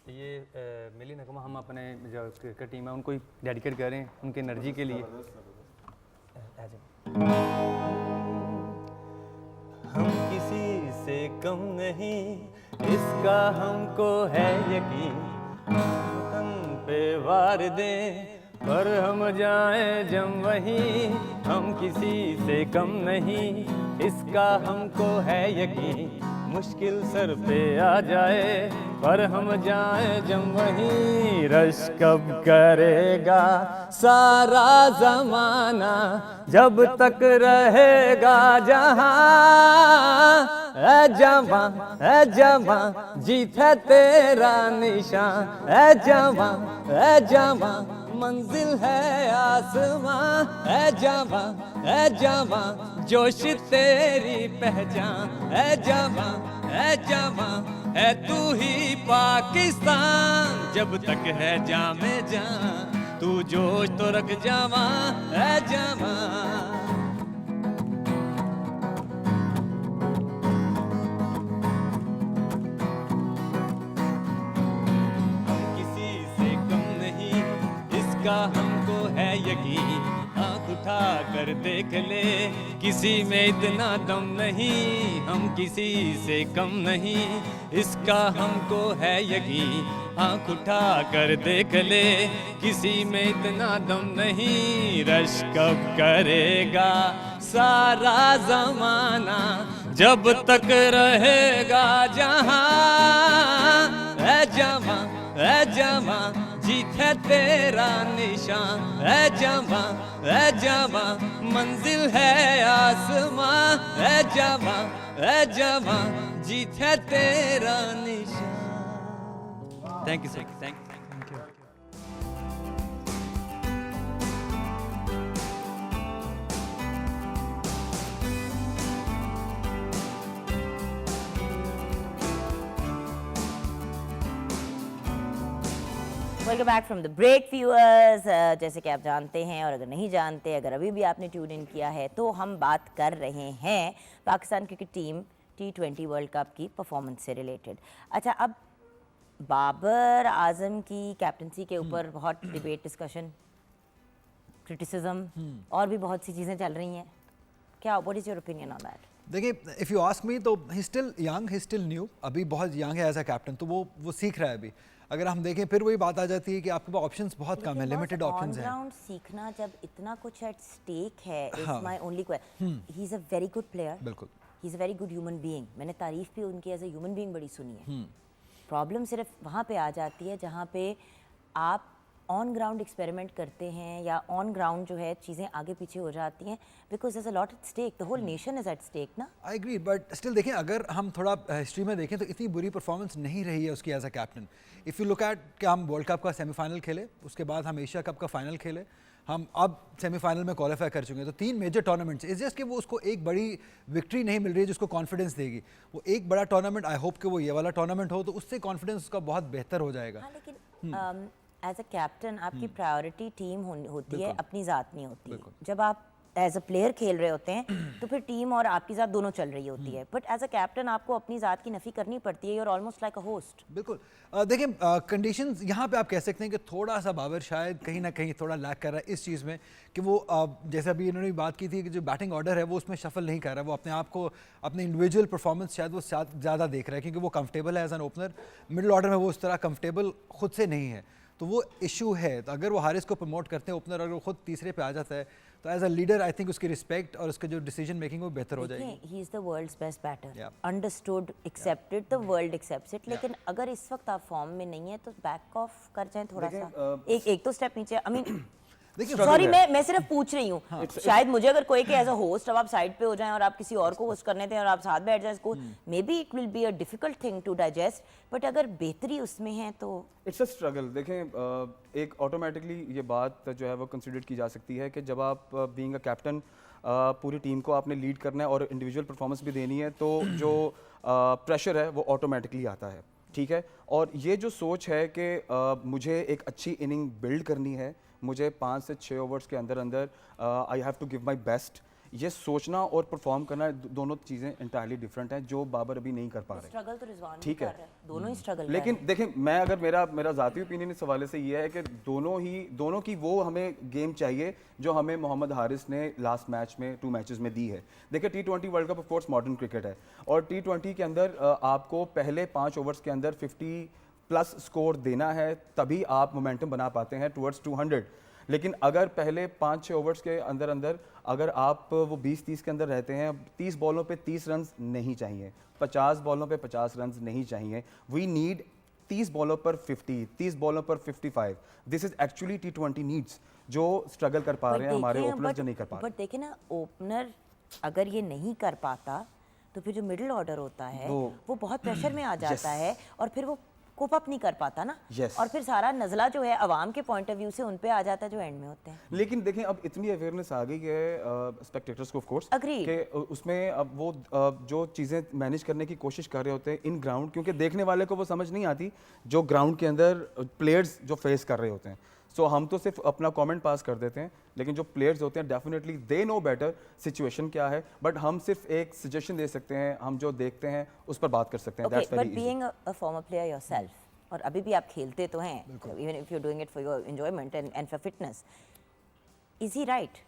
H: ये मिली नगमा हम अपने जो क्रिकेट टीम है उनको ही डेडिकेट कर रहे हैं उनकी एनर्जी के लिए। हम किसी से कम नहीं इसका हमको है यकीन, तन पे वार दें पर हम जाएं जम वहीं। हम किसी से कम नहीं इसका हमको है यकीन, मुश्किल सर पे आ जाए पर हम जाएं जम वहीं। रश कब करेगा सारा जमाना जब तक रहेगा जहां, ऐ जवां जीत है तेरा निशान, ऐ जवां मंजिल है आसमां, ऐ जवां जोश तेरी पहचान, ऐ जवां है तू ही पाकिस्तान। जब तक है जामे जान तू जोश तो रख जवां, ऐ जवां। का हमको है यकीन, आँख उठा कर देख ले किसी में इतना दम नहीं। हम किसी से कम नहीं इसका हमको है यकीन, आँख उठा कर देख ले किसी में इतना दम नहीं। रश कब करेगा सारा जमाना जब तक रहेगा जहां, ऐ जवां जीत है तेरा निशान, ऐ जवां मंजिल है आसमां, ऐ जवां जीत है तेरा निशान। Thank you sir, thank you.
C: Welcome back from the break viewers. जैसे कि आप जानते हैं और अगर नहीं जानते, अगर अभी भी आपने ट्यून इन किया है तो हम बात कर रहे हैं Pakistan cricket team T20 world cup की परफॉर्मेंस से रिलेटेड। अच्छा, अब बाबर आजम की कैप्टनसी के ऊपर बहुत डिबेट, डिस्कशन, क्रिटिसिज्म और भी बहुत सी चीज़ें चल रही हैं। क्या, what is your opinion on that?
G: देखिए, इफ़ यू आस्क मी तो he still young, he still new, अभी बहुत यंग है एज अ कैप्टन, तो वो सीख रहा है अभी। अगर हम देखें फिर वही बात आ जाती है कि आपके पास ऑप्शंस बहुत कम है, लिमिटेड ऑप्शंस हैं।
C: ऑन-ग्राउंड सीखना जब इतना कुछ एट स्टेक है, is my only question. He is a very good player,
G: बिल्कुल,
C: he is a very good human being. मैंने तारीफ भी उनकी एज अ ह्यूमन बीइंग बड़ी सुनी है। प्रॉब्लम सिर्फ वहाँ पे आ जाती है जहाँ पे आप ऑन ग्राउंड एक्सपेरिमेंट करते हैं या ऑन ग्राउंड जो है चीज़ें आगे पीछे हो जाती हैं, because there is a lot at stake, the whole nation is at stake ना।
G: आई एग्री, बट स्टिल देखें, अगर हम थोड़ा हिस्ट्री में देखें तो इतनी बुरी परफॉर्मेंस नहीं रही है उसकी as a captain. If you look at कि हम वर्ल्ड कप का सेमीफाइनल खेले, उसके बाद हम एशिया कप का फाइनल खेले, हम अब सेमीफाइनल में क्वालिफाई कर चुके हैं, तो 3 मेजर टूर्नामेंट्स। इस जस्ट कि वो उसको एक बड़ी विक्ट्री नहीं मिल रही है जिसको कॉन्फिडेंस देगी। वो एक बड़ा टूर्नामेंट, आई होप कि वो ये वाला टूर्नामेंट हो, तो उससे कॉन्फिडेंस उसका बहुत बेहतर हो जाएगा।
C: हाँ, लेकिन एज अ कैप्टन आपकी प्रायोरिटी टीम होती है, अपनी ज़ात नहीं होती है। जब आप एज अ प्लेयर खेल रहे होते हैं तो फिर टीम और आपकी ज़ात दोनों चल रही होती है, बट एज अ कैप्टन आपको अपनी ज़ात की नफ़ी करनी पड़ती है। You are almost like a host.
G: बिल्कुल, देखिए, कंडीशंस यहाँ पे आप कह सकते हैं कि थोड़ा सा बाबर शायद कहीं ना कहीं थोड़ा लैक कर रहा है इस चीज़ में कि वो जैसे अभी इन्होंने बात की थी कि जो बैटिंग ऑर्डर है वो उसमें शफल नहीं कर रहा है। वो अपने आप को, अपने इंडिविजुअल परफॉर्मेंस शायद वो ज़्यादा देख रहा है क्योंकि वो कंफर्टेबल है as an opener. Middle order में वो उस तरह कंफर्टेबल खुद से नहीं है, तो वो इशू है। तो अगर वो हारिस को प्रमोट करते हैं ओपनर, अगर वो खुद तीसरे पे आ जाता है तो as a leader I think उसकी रिस्पेक्ट और उसका जो डिसीजन मेकिंग वो बेहतर हो जाएगी।
C: He is the world's best batter, understood, accepted, the world accepts it. लेकिन अगर इस वक्त आप फॉर्म में नहीं है तो बैक ऑफ कर जाएं थोड़ा सा, एक तो स्टेप नीचे। आई मीन सॉरी, मैं सिर्फ पूछ रही हूँ। हाँ, शायद मुझे अगर कोई के एज अ होस्ट अब आप साइड पे हो जाएं और आप किसी और को होस्ट करने दें और आप साथ बैठ जाएं, इसको maybe it will be a difficult thing to digest, but अगर बेहतरी उसमें है तो
F: इट्स अ स्ट्रगल। देखें, एक ऑटोमेटिकली ये बात जो है वो कंसिडर की जा सकती है कि जब आप बीइंग अ कैप्टन पूरी टीम को आपने लीड करना है और इंडिविजुअल परफॉर्मेंस भी देनी है, तो जो प्रेशर है वो ऑटोमेटिकली आता है, ठीक है। और ये जो सोच है कि मुझे एक अच्छी इनिंग बिल्ड करनी है, मुझे 5 से 6 ओवर्स के अंदर अंदर I have to give my best, ये सोचना और परफॉर्म करना दोनों चीज़ें इंटायरली डिफरेंट हैं, जो बाबर अभी नहीं कर पा रहे।
C: स्ट्रगल तो रिजवान भी
F: ठीक
C: कर
F: है।
C: रहे हैं, दोनों ही स्ट्रगल
F: लेकिन देखें, मैं अगर मेरा ज़ाती ओपिनियन इस हवाले से ये है कि दोनों की वो हमें गेम चाहिए जो हमें मोहम्मद हारिस ने लास्ट मैच में 2 मैचेस में दी है। देखिए T20 world cup of course modern cricket है और T20 के अंदर आपको पहले 5 ओवर्स के अंदर 50+ स्कोर देना है, तभी आप मोमेंटम बना पाते हैं टुवर्ड्स 200। लेकिन अगर पहले 5-6 ओवर्स के अंदर अगर आप वो 20-30 के अंदर रहते हैं, 30 बॉलों पे 30 रन नहीं चाहिए, 50 बॉलों पे 50 रन नहीं चाहिए। वी नीड 30 बॉलों पर 50, 30 बॉलों पर 55। This is actually T20 needs, जो स्ट्रगल कर पा रहे हैं हमारे ओपनर जो नहीं कर पा रहे।
C: बट देखिए ना, ओपनर अगर ये नहीं कर पाता तो फिर जो मिडिल ऑर्डर होता है वो बहुत प्रेशर में आ जाता है और फिर वो कोप अप नहीं कर पाता ना। और फिर सारा नज़ला जो है अवाम के पॉइंट ऑफ व्यू से उन पे आ जाता है जो एंड में होते हैं।
F: लेकिन देखें, अब इतनी अवेयरनेस आ गई है स्पेक्टेटर्स को ऑफ कोर्स कि उसमें अब वो जो चीज़ें मैनेज करने की कोशिश कर रहे होते हैं इन ग्राउंड, क्योंकि देखने वाले को वो समझ नहीं आती जो ग्राउंड के अंदर प्लेयर्स जो फेस कर रहे होते हैं। सो हम तो सिर्फ अपना कमेंट पास कर देते हैं, लेकिन जो प्लेयर्स होते हैं definitely they know better situation क्या है, बट हम सिर्फ एक सजेशन दे सकते हैं, हम जो देखते हैं उस पर बात कर सकते हैं।
C: Okay, but being a former player yourself, और अभी भी आप खेलते तो हैं, even if you're doing it for your enjoyment and for fitness, is he right?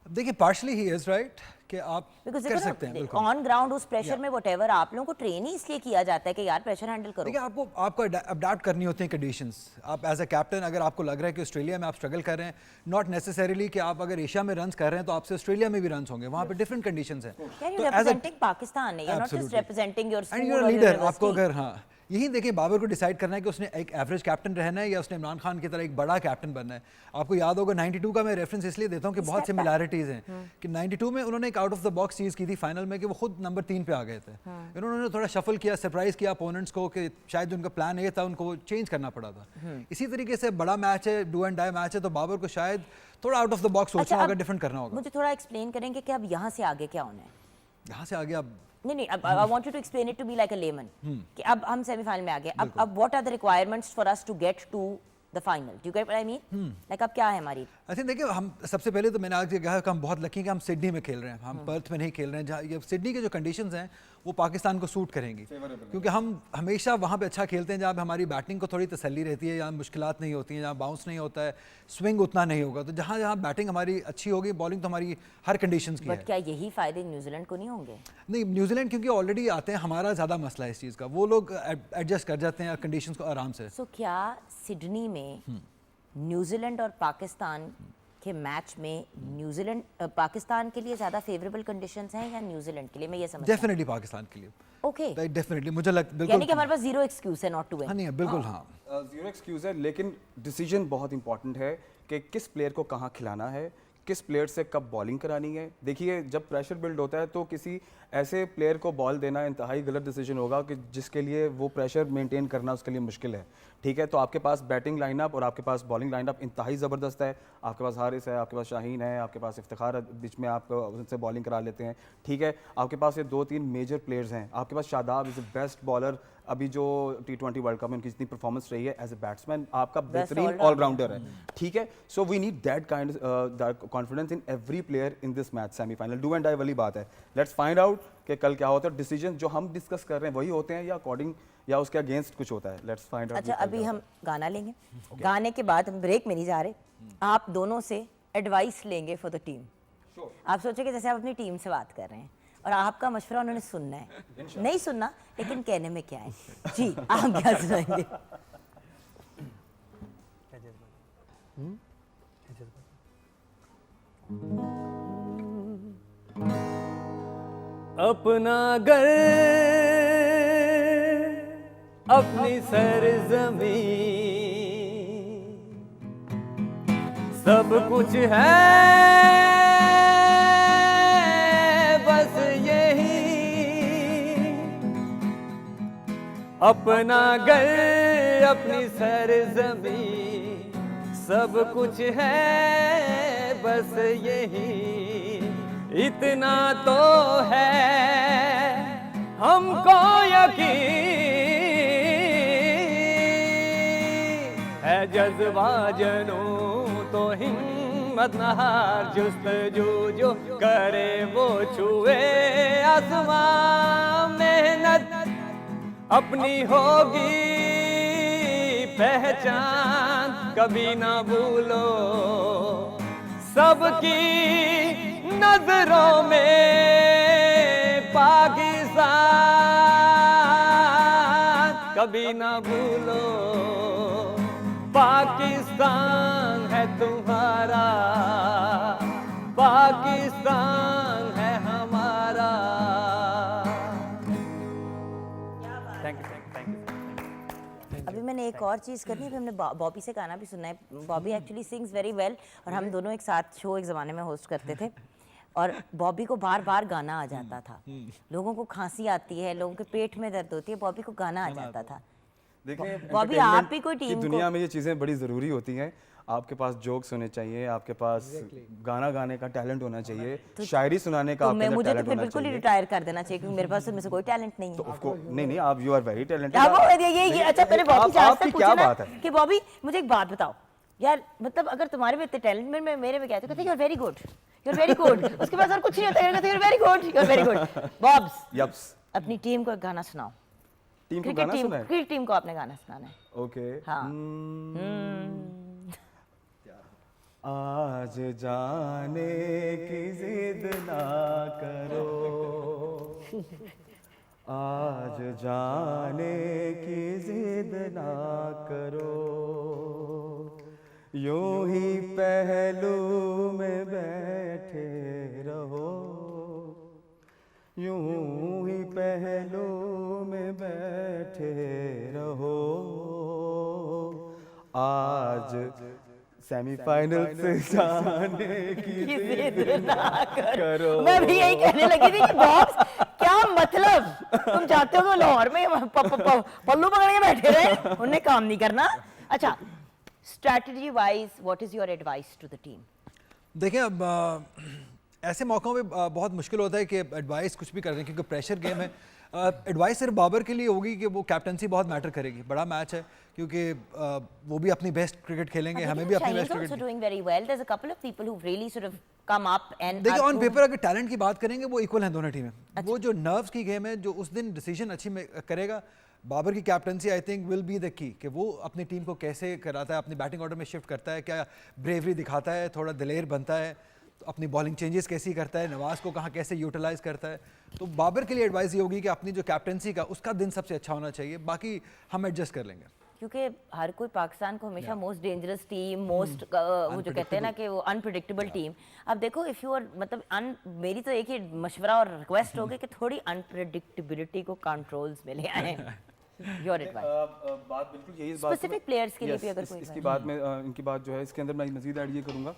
G: देखिए पार्शली ही इज राइट कि आप कर सकते हैं बिल्कुल।
C: ऑन ग्राउंड उस प्रेशर में व्हाटएवर आप लोगों को ट्रेन ही इसलिए किया जाता है कि यार प्रेशर हैंडल करो।
G: देखिए आपको अडैप्ट करनी होती हैं कंडीशंस। आप एज अ कैप्टन अगर आपको लग रहा है कि ऑस्ट्रेलिया में आप स्ट्रगल कर रहे हैं, नॉट नेसेसरीली कि आप अगर एशिया में रन्स कर रहे हैं तो आपसे ऑस्ट्रेलिया में भी रन्स होंगे, वहाँ पे डिफरेंट कंडीशंस हैं।
C: तो रिप्रेजेंटिंग पाकिस्तान है, you are not just representing your school और
G: लीडर। आपको अगर यही देखिए बाबर को डिसाइड करना है कि उसने एक एवरेज कैप्टन रहना है या उसने इमरान खान की तरह एक बड़ा कैप्टन बनना है। आपको याद होगा 92 का मैं रेफरेंस इसलिए देता हूँ कि बहुत सिमिलैरिटीज़ हैं कि 92 में उन्होंने एक आउट ऑफ द बॉक्स चीज़ की थी फाइनल में कि वो खुद नंबर 3 पे आ गए थे। उन्होंने थोड़ा शफल किया, सरप्राइज किया अपोनेंट्स को कि शायद उनका प्लान ये था, उनको चेंज करना पड़ा था। इसी तरीके से बड़ा मैच है, डू एंड डाई मैच है, तो बाबर को शायद थोड़ा आउट ऑफ द बॉक्स सोचना होगा, डिफरेंट करना होगा।
C: मुझे थोड़ा एक्सप्लेन करेंगे कि अब यहाँ से आगे क्या होना है?
G: यहाँ से आगे अब
C: नहीं, I want you to explain it to me like a layman. कि अब हम सेमीफाइनल में आ गए, अब what are the requirements for us to get to the final? Do you get what I mean? Like अब क्या है हमारी?
G: आई थिंक देखिए, हम सबसे पहले तो मैंने आज ये कहा कि हम बहुत लकी कि हम सिडनी में खेल रहे हैं, हम पर्थ में नहीं खेल रहे हैं। जहाँ ये सिडनी के जो कंडीशंस हैं वो पाकिस्तान को सूट करेंगी, क्योंकि हम हमेशा वहाँ पे अच्छा खेलते हैं जहाँ पे हमारी बैटिंग को थोड़ी तसल्ली रहती है, जहाँ मुश्किलात नहीं होती हैं, जहाँ बाउंस नहीं होता है, स्विंग उतना नहीं होगा। तो जहाँ जहाँ बैटिंग हमारी अच्छी होगी, बॉलिंग तो हमारी हर कंडीशंस की है।
C: बट क्या यही फायदे न्यूजीलैंड को नहीं होंगे?
G: नहीं, न्यूजीलैंड क्योंकि ऑलरेडी आते हैं, हमारा ज़्यादा मसला है इस चीज़ का, वो लोग एडजस्ट कर जाते हैं कंडीशंस को आराम से।
C: सो क्या सिडनी में न्यूजीलैंड और पाकिस्तान के मैच में न्यूजीलैंड पाकिस्तान के लिए ज़्यादा फेवरेबल कंडीशंस हैं या न्यूजीलैंड के लिए? मैं ये समझ
G: डेफिनेटली पाकिस्तान के लिए।
C: ओके,
G: डेफिनेटली मुझे लगता है
C: यानी कि हमारे पास जीरो एक्सक्यूज है नॉट टू विन।
G: नहीं, बिल्कुल हाँ,
F: जीरो एक्सक्यूज है, लेकिन डिसीजन बहुत इंपॉर्टेंट है कि किस प्लेयर को कहाँ खिलाना है, किस प्लेयर से कब बॉलिंग करानी है। देखिए, जब प्रेशर बिल्ड होता है तो किसी ऐसे प्लेयर को बॉल देना इंतहाई गलत डिसीजन होगा कि जिसके लिए वो प्रेशर मेंटेन करना उसके लिए मुश्किल है। ठीक है, तो आपके पास बैटिंग लाइनअप और आपके पास बॉलिंग लाइनअप इंतहाई ज़बरदस्त है। आपके पास हारिस है, आपके पास शाहीन है, आपके पास इफ्तिखार बीच में आप उनसे बॉलिंग करा लेते हैं। ठीक है, आपके पास ये 2-3 मेजर प्लेयर्स हैं। आपके पास Shadab is the best bowler, अभी जो T20 वर्ल्ड कप में उनकी जितनी परफॉर्मेंस रही है एज ए बैट्समैन, आपका बेहतरीन ऑलराउंडर है। ठीक है, so we need that kind confidence in every player in this match semifinal. Do and die वाली बात है, लेट्स फाइंड आउट कि कल क्या होता है। डिसीजन जो हम डिस्कस कर रहे हैं वही होते हैं या अकॉर्डिंग या उसके अगेंस्ट कुछ होता है? Let's find out.
C: अच्छा, अभी हम गाना लेंगे, गाने के बाद हम ब्रेक में नहीं जा रहे, आप दोनों से एडवाइस लेंगे फॉर द टीम। आप सोचेंगे जैसे आप अपनी टीम से बात कर रहे हैं और आपका मशवरा उन्होंने सुनना है, नहीं सुनना लेकिन कहने में क्या है। जी, आप क्या सुनाएंगे?
H: अपना घर, अपनी सरजमीं, सब कुछ है बस यही। अपना घर, अपनी सरजमीं, सब कुछ है बस यही। इतना तो है हमको यकीन है, जज्बा जनू तो हिंदुस्तानी। हिम्मत न हार, जुस्तजू जो करे वो छुए आसमां। मेहनत अपनी होगी पहचान, कभी ना भूलो सबकी नजरों में पाकिस्तान, कभी ना भूलो पाकिस्तान है तुम्हारा, पाकिस्तान है हमारा। Thank you, thank you.
C: अभी मैंने एक और चीज़ करनी है, फिर हमने बॉबी से गाना भी सुनना है। Bobby actually sings very well, और हम दोनों एक साथ शो एक ज़माने में होस्ट करते थे, और बॉबी को बार बार गाना आ जाता था। लोगों को खांसी आती है, लोगों के पेट में दर्द होती है, बॉबी को गाना आ जाता था।
F: देखिए
C: बॉबी, आप ही कोई
F: की
C: टीम
F: दुनिया में ये चीज़ें बड़ी ज़रूरी होती हैं। आपके पास जोक्स होने चाहिए, आपके पास गाना गाने का टैलेंट होना चाहिए, शायरी सुनाने का
C: तो
F: आपके
C: मैं
F: अंदर
C: मुझे तो
F: टैलेंट
C: फिर
F: होना
C: बिल्कुल ही
F: चाहिए।
C: रिटायर कर देना चाहिए, क्योंकि मेरे पास तो से कोई टैलेंट नहीं है।
F: तो ऑफ कोर्स नहीं, आप यू आर वेरी टैलेंटेड।
C: अब वो ये अच्छा, पहले बॉबी से आज
F: आपकी
C: तक
F: क्या
C: पूछना
F: बात है?
C: कि बॉबी मुझे एक बात बताओ यार, मतलब अगर तुम्हारे में इतने टैलेंट में मेरे में क्या है, तो कहते हैं you are very good, you are very good, उसके बाद और कुछ नहीं होता है, कहते हैं you are very good, you are very good. बॉब्स,
F: यप्स,
C: अपनी टीम को एक गाना सुनाओ।
F: टीम को गाना सुना है?
C: क्रिकेट टीम को आपने गाना सुनाना है।
F: ओके।
C: हाँ।
F: आज जाने की जिद ना करो, आज जाने की जिद ना करो, यूं ही पहलू में बैठे रहो, यूं ही पहलू में बैठे रहो, आज सेमीफाइनल से जाने की जिद ना करो।
C: मैं भी यही कहने लगी थी कि बॉब्स क्या मतलब, तुम चाहते हो तो लाहौर में पल्लू पकड़ के बैठे रहे, उन्हें काम नहीं करना। अच्छा, strategy wise what is your advice to the team?
G: देखिए, अब ऐसे मौक़ों पे बहुत मुश्किल होता है कि एडवाइस कुछ भी कर रहे हैं, क्योंकि प्रेशर गेम है। एडवाइस सिर्फ बाबर के लिए होगी कि वो कैप्टनसी बहुत मैटर करेगी, बड़ा मैच है, क्योंकि वो भी अपनी बेस्ट क्रिकेट खेलेंगे, हमें भी अपनी बेस्ट क्रिकेट। देखिए, ऑन पेपर अगर टैलेंट की बात करेंगे वो इक्वल हैं दोनों टीमें। अच्छा। वो जो नर्व्स की गेम है, जो उस दिन डिसीजन अच्छी करेगा, बाबर की captaincy I think will be the key, कि वो अपनी टीम को कैसे कराता है, अपनी बैटिंग ऑर्डर में शिफ्ट करता है, क्या ब्रेवरी दिखाता है, थोड़ा दिलेर बनता है, तो अपनी बॉलिंग चेंजेस कैसी करता है, नवाज को कहाँ कैसे यूटिलाइज करता है। तो बाबर के लिए एडवाइस ये होगी कि अपनी जो कैप्टनसी का उसका दिन सबसे अच्छा होना चाहिए, बाकी हम एडजस्ट कर लेंगे।
C: क्योंकि हर कोई पाकिस्तान को हमेशा मोस्ट डेंजरस टीम, मोस्ट वो जो कहते हैं ना कि वो अनप्रेडिक्टेबल टीम। अब देखो, इफ यू आर मतलब मेरी तो एक ही मशवरा और रिक्वेस्ट होगी कि थोड़ी अनप्रेडिक्टेबिलिटी को कंट्रोल्स में ले आए। Your advice?
F: बात बिल्कुल यही, इस बात
C: स्पेसिफिक प्लेयर्स के लिए भी अगर कोई
F: इसकी बात में इनकी बात जो है, इसके अंदर मैं मजीद ऐड ये करूँगा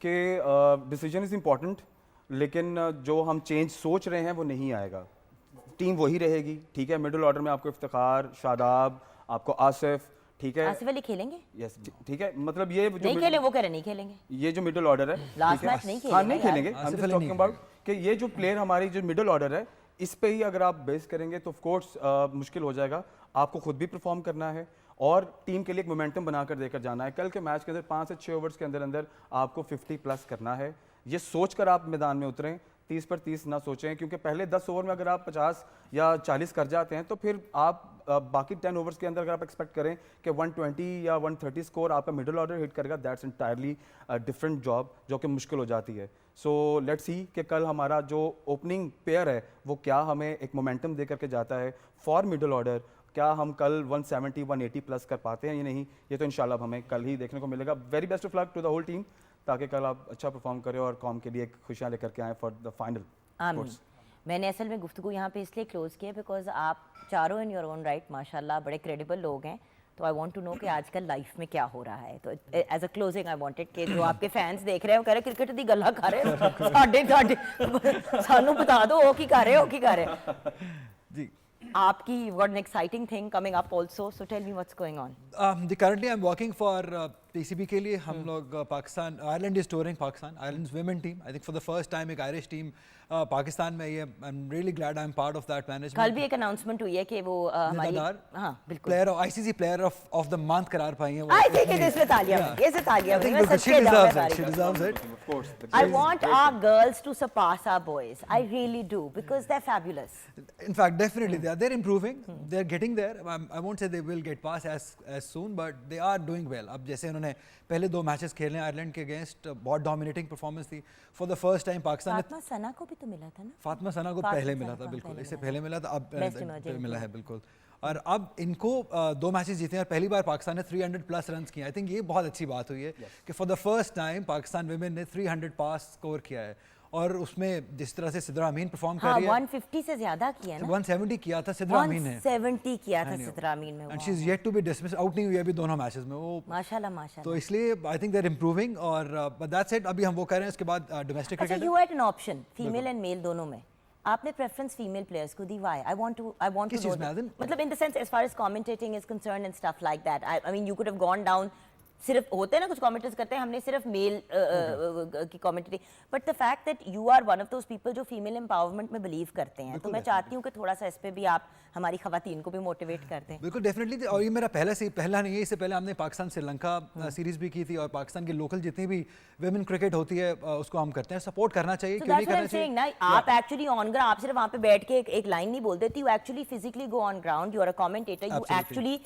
F: कि डिसीजन इज़ इम्पॉर्टेंट, लेकिन जो हम चेंज सोच रहे हैं वो नहीं आएगा। टीम वही रहेगी, ठीक है। मिडिल ऑर्डर में आपको इफ्तिखार, शादाब, आपको आसिफ, ठीक है।
C: आसिफ अली खेलेंगे?
F: यस, ठीक है। मतलब ये जो
C: नहीं खेले, वो कह रहे नहीं खेलेंगे,
F: ये जो मिडिल ऑर्डर है
C: लास्ट मैच नहीं खेलेंगे।
F: हाँ, नहीं खेलेंगे। I am just talking about कि ये जो प्लेयर हमारी जो मिडिल ऑर्डर है, इस पे ही अगर आप बेस करेंगे तो ऑफ कोर्स मुश्किल हो जाएगा। आपको खुद भी परफॉर्म करना है और टीम के लिए एक मोमेंटम बनाकर देकर जाना है। कल के मैच के अंदर 5 से 6 ओवर्स के अंदर अंदर आपको 50 प्लस करना है। ये सोचकर आप मैदान में उतरें, 30 पर 30 ना सोचें, क्योंकि पहले 10 ओवर में अगर आप 50 या 40 कर जाते हैं तो फिर आप बाकी 10 ओवर्स के अंदर अगर आप एक्सपेक्ट करें कि 120 या 130 स्कोर आपका मिडिल ऑर्डर हिट करेगा, दैट्स इंटायरली डिफरेंट जॉब, जो कि मुश्किल हो जाती है। सो लेट्स सी कि कल हमारा जो ओपनिंग पेयर है वो क्या हमें एक मोमेंटम दे करके जाता है फॉर मिडिल ऑर्डर। क्या हम कल 170 180 प्लस कर पाते हैं या नहीं, ये तो इंशाल्लाह हमें कल ही देखने को मिलेगा। Very best of luck to the whole team, ताकि कल आप अच्छा परफॉर्म करें और कॉम के लिए एक खुशियाँ लेकर के आएँ फॉर द फाइनल।
C: आमीन। मैंने असल में गुफ्तगू यहाँ पे इसलिए क्लोज किया बिकॉज आप चारों इन योर ओन राइट माशाल्लाह बड़े क्रेडिबल लोग हैं, तो आई वांट टू नो कि आजकल लाइफ में क्या हो रहा है। तो as a closing I wanted कि जो आपके फैंस देख रहे हैं वो कह रहे क्रिकेट दी गल्ला कर रहे हो, सानू बता दो वो की कर रहे हो, की कर रहे
G: जी।
C: आपकी what an exciting thing coming up also, so tell me what's going on.
G: Currently I'm working for PCB के लिए हम लोग Pakistan, Ireland is touring Pakistan, Ireland's women team, I think for the first time एक आयरिश टीम पाकिस्तान में ये, I am really glad I am part of that management.
C: कल भी एक अनाउंसमेंट हुई है कि वो हमारी हाँ बिल्कुल
G: player of ICC player of the month करार पाई हैं।
C: आई थिंक इसमें तालियां ये से तालियां
G: I think she deserves it. She deserves it.
F: Of course.
C: I want our girls to surpass our boys. I really do because they're fabulous.
G: In fact, definitely they're improving. They're getting there. I won't say they will get past as soon, but they are doing well. अब जैसे उन्होंने पहले 2 matches खेले Ireland के against, बहुत dominating performance थी। For the first time Pakistan
C: Fatima Sana को भी तो मिला था ना?
G: फातिमा सना को पहले मिला था, बिल्कुल इससे पहले मिला था, अब मिला है बिल्कुल। और अब इनको 2 मैचेस जीते हैं और पहली बार पाकिस्तान ने 300 प्लस रन्स किए। आई थिंक ये बहुत अच्छी बात हुई है कि for the first time Pakistan women ने 300 पास स्कोर किया है, और उसमें जिस तरह से सिद्रा अमीन परफॉर्म कर रही है,
C: 150 से ज्यादा किया ना?
G: 170 किया था सिद्रा अमीन ने,
C: 170 किया था सिद्रा अमीन में,
G: and she is yet to be dismiss, out नहीं हुई अभी दोनों मैचेस में वो,
C: माशाल्लाह माशाल्लाह।
G: तो इसलिए I think they are improving. और बट दैट्स इट, अभी हम वो कर रहे हैं, उसके बाद डोमेस्टिक
C: अच्छा,
G: cricket.
C: You had an option female and male दोनों में, आपने प्रेफरेंस फीमेल प्लेयर्स को दी, व्हाई? आई वांट टू
G: किस चीज़ में?
C: मतलब in the sense as far as commentating is concerned and stuff like that, I mean you could have gone down, सिर्फ होते हैं ना कुछ कमेंटर्स करते हैं हमने सिर्फ मेल की commentary, but the fact that you are one of those people जो फीमेल एम्पावरमेंट में बिलीव करते हैं, तो मैं चाहती हूँ कि थोड़ा सा इस पे भी आप हमारी खवातीन को भी मोटिवेट कर दें।
G: बिल्कुल डेफिनेटली, और ये मेरा पहला नहीं है, इससे पहले हमने पाकिस्तान श्रीलंका सीरीज भी की थी, और पाकिस्तान की लोकल जितनी भी वुमेन क्रिकेट होती है उसको हम करते हैं, सपोर्ट करना चाहिए, क्यों नहीं करना चाहिए
C: ना? आप एक्चुअली ऑन ग्राउंड, आप सिर्फ वहाँ पे बैठ के एक लाइन नहीं बोल देती, you actually physically go on ground, you are a commentator, you actually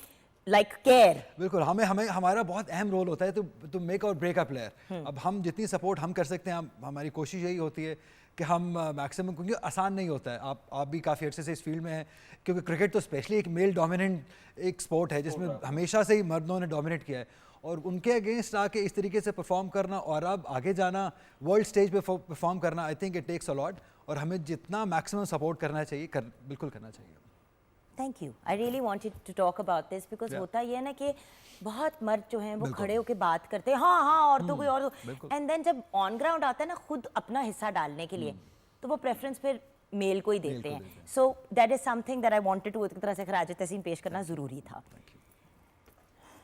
C: like care.
G: बिल्कुल, हमें हमारा बहुत अहम रोल होता है तो मेक और ब्रेक अ प्लेयर। अब हम जितनी सपोर्ट हम कर सकते हैं, हमारी कोशिश यही होती है कि हम मैक्सिमम, क्योंकि आसान नहीं होता है, आप भी काफ़ी अर्से से इस फील्ड में हैं, क्योंकि क्रिकेट तो स्पेशली एक मेल डोमिनेंट एक स्पोर्ट है जिसमें हमेशा से ही मर्दों ने डोमिनेट किया है, और उनके अगेंस्ट आके इस तरीके से परफॉर्म करना और अब आगे जाना, वर्ल्ड स्टेज पे परफॉर्म करना, I think it takes a lot, और हमें जितना मैक्सिमम सपोर्ट करना चाहिए बिल्कुल करना चाहिए।
C: Thank you, I really wanted to talk about this because होता ये है ना कि बहुत मर्द जो हैं वो खड़े होकर बात करते हैं, हाँ हाँ औरतों कोई और, एंड देन जब ऑन ग्राउंड आता है ना खुद अपना हिस्सा डालने के लिए, तो वो प्रेफरेंस फिर मेल को ही देते हैं। So that is something that I wanted to, एक तरह से खराज तहसीन पेश करना जरूरी था।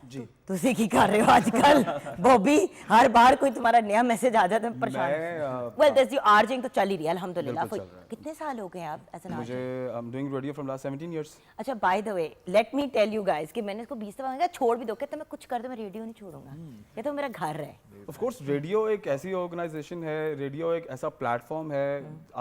F: जी
C: तुसी की कर रहे हो आजकल बॉबी? हर बार कोई तुम्हारा नया मैसेज आ जाता है, परेशान। वेल दैट्स यू आर्जिंग तो चल ही रही है अल्हम्दुलिल्लाह। कितने साल हो गए आप एज एन आर्जिंग?
F: मुझे I am doing radio from last 17 years.
C: अच्छा, by the way let me tell you guys कि मैंने इसको 20 दफा कहा छोड़ भी दो, कहते मैं कुछ कर दो, मैं रेडियो नहीं छोड़ूंगा, ये तो मेरा घर है।
F: ऑफ कोर्स रेडियो एक ऐसी ऑर्गेनाइजेशन है, रेडियो एक ऐसा प्लेटफॉर्म है,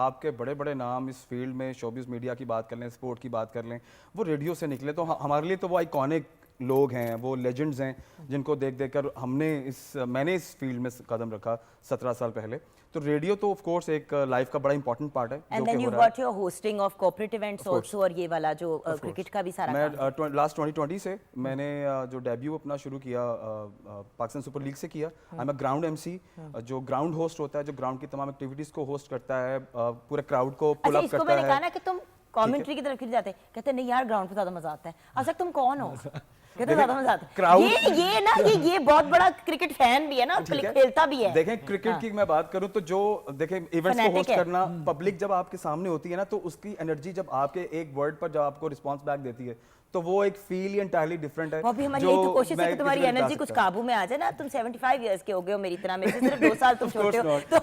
F: आपके बड़े बड़े नाम इस फील्ड में, शोबिस मीडिया की बात कर लें, स्पोर्ट की बात कर लें, वो रेडियो से निकले, तो हमारे लिए तो वो आइकॉनिक लोग हैं, वो लेजेंड्स हैं, जिनको देख देख कर मैंने इस फील्ड में कदम रखा 17 साल पहले। तो रेडियो तो ऑफ कोर्स एक लाइफ का बड़ा इंपॉर्टेंट पार्ट है।
C: And then you got your hosting of corporate events also, और ये वाला जो क्रिकेट का भी सारा
F: मैं लास्ट 2020 से मैंने जो डेब्यू अपना शुरू किया पाकिस्तान सुपर लीग से किया। I am a ground MC, जो ग्राउंड होस्ट होता है, जो ग्राउंड की तमाम एक्टिविटीज को होस्ट करता है, पूरे क्राउड को पुल अप करता है।
C: इसको मैंने कहा ना कि तुम कमेंट्री की तरफ क्यों जाते, कहते नहीं यार ग्राउंड पे ज्यादा मजा आता है। अच्छा तुम कौन हो? कहते ज्यादा मजा आता है। ये ना ये बहुत बड़ा क्रिकेट फैन भी है ना, खेलता भी है।
F: देखें क्रिकेट की मैं बात करूं तो जो देखें इवेंट्स को होस्ट करना, पब्लिक जब आपके सामने होती है ना, तो उसकी एनर्जी जब आपके एक वर्ड पर जब आपको रिस्पांस बैक देती है, तो वो एक फील ही एंटायरली डिफरेंट है।
C: वो भी हमारी यही तो कोशिश है कि तुम्हारी एनर्जी कुछ काबू में आ जाए ना। तुम 75 इयर्स के हो गए हो मेरी तरह, मेरे से सिर्फ 2 साल तुम छोटे हो तो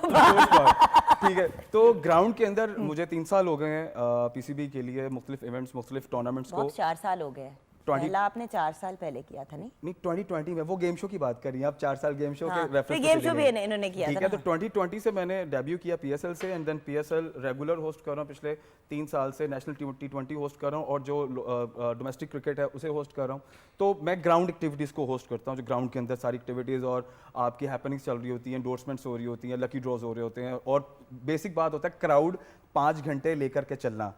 F: ठीक है। तो ग्राउंड के अंदर मुझे 3 साल हो गए हैं पीसीबी के लिए, मुख्तलिफ इवेंट्स, मुख्तलिफ टूर्नामेंट्स को।
C: 4 साल हो गए। पहला आपने 4 साल पहले किया था नहीं
F: 2020 में, वो गेम शो की बात कर रही हैं आप, 4 साल गेम शो के रेफरेंस
C: गेम शो भी इन्होंने किया था।
F: ठीक है, तो 2020 से मैंने डेब्यू किया पीएसएल से, and then PSL regular host कर रहा हूँ पिछले 3 साल से, नेशनल T20 होस्ट कर रहा हूँ, और जो डोमेस्टिक क्रिकेट है उसे होस्ट कर रहा हूँ। तो मैं ग्राउंड एक्टिविटीज़ को होस्ट करता हूँ, जो ग्राउंड के अंदर सारी एक्टिविटीज़ और आपकी हैपनिंग्स चल रही होती हैं, एंडोर्समेंट्स हो रही होती हैं, लकी ड्रॉज हो रहे होते हैं, और बेसिक बात होता है क्राउड 5 घंटे लेकर के चलना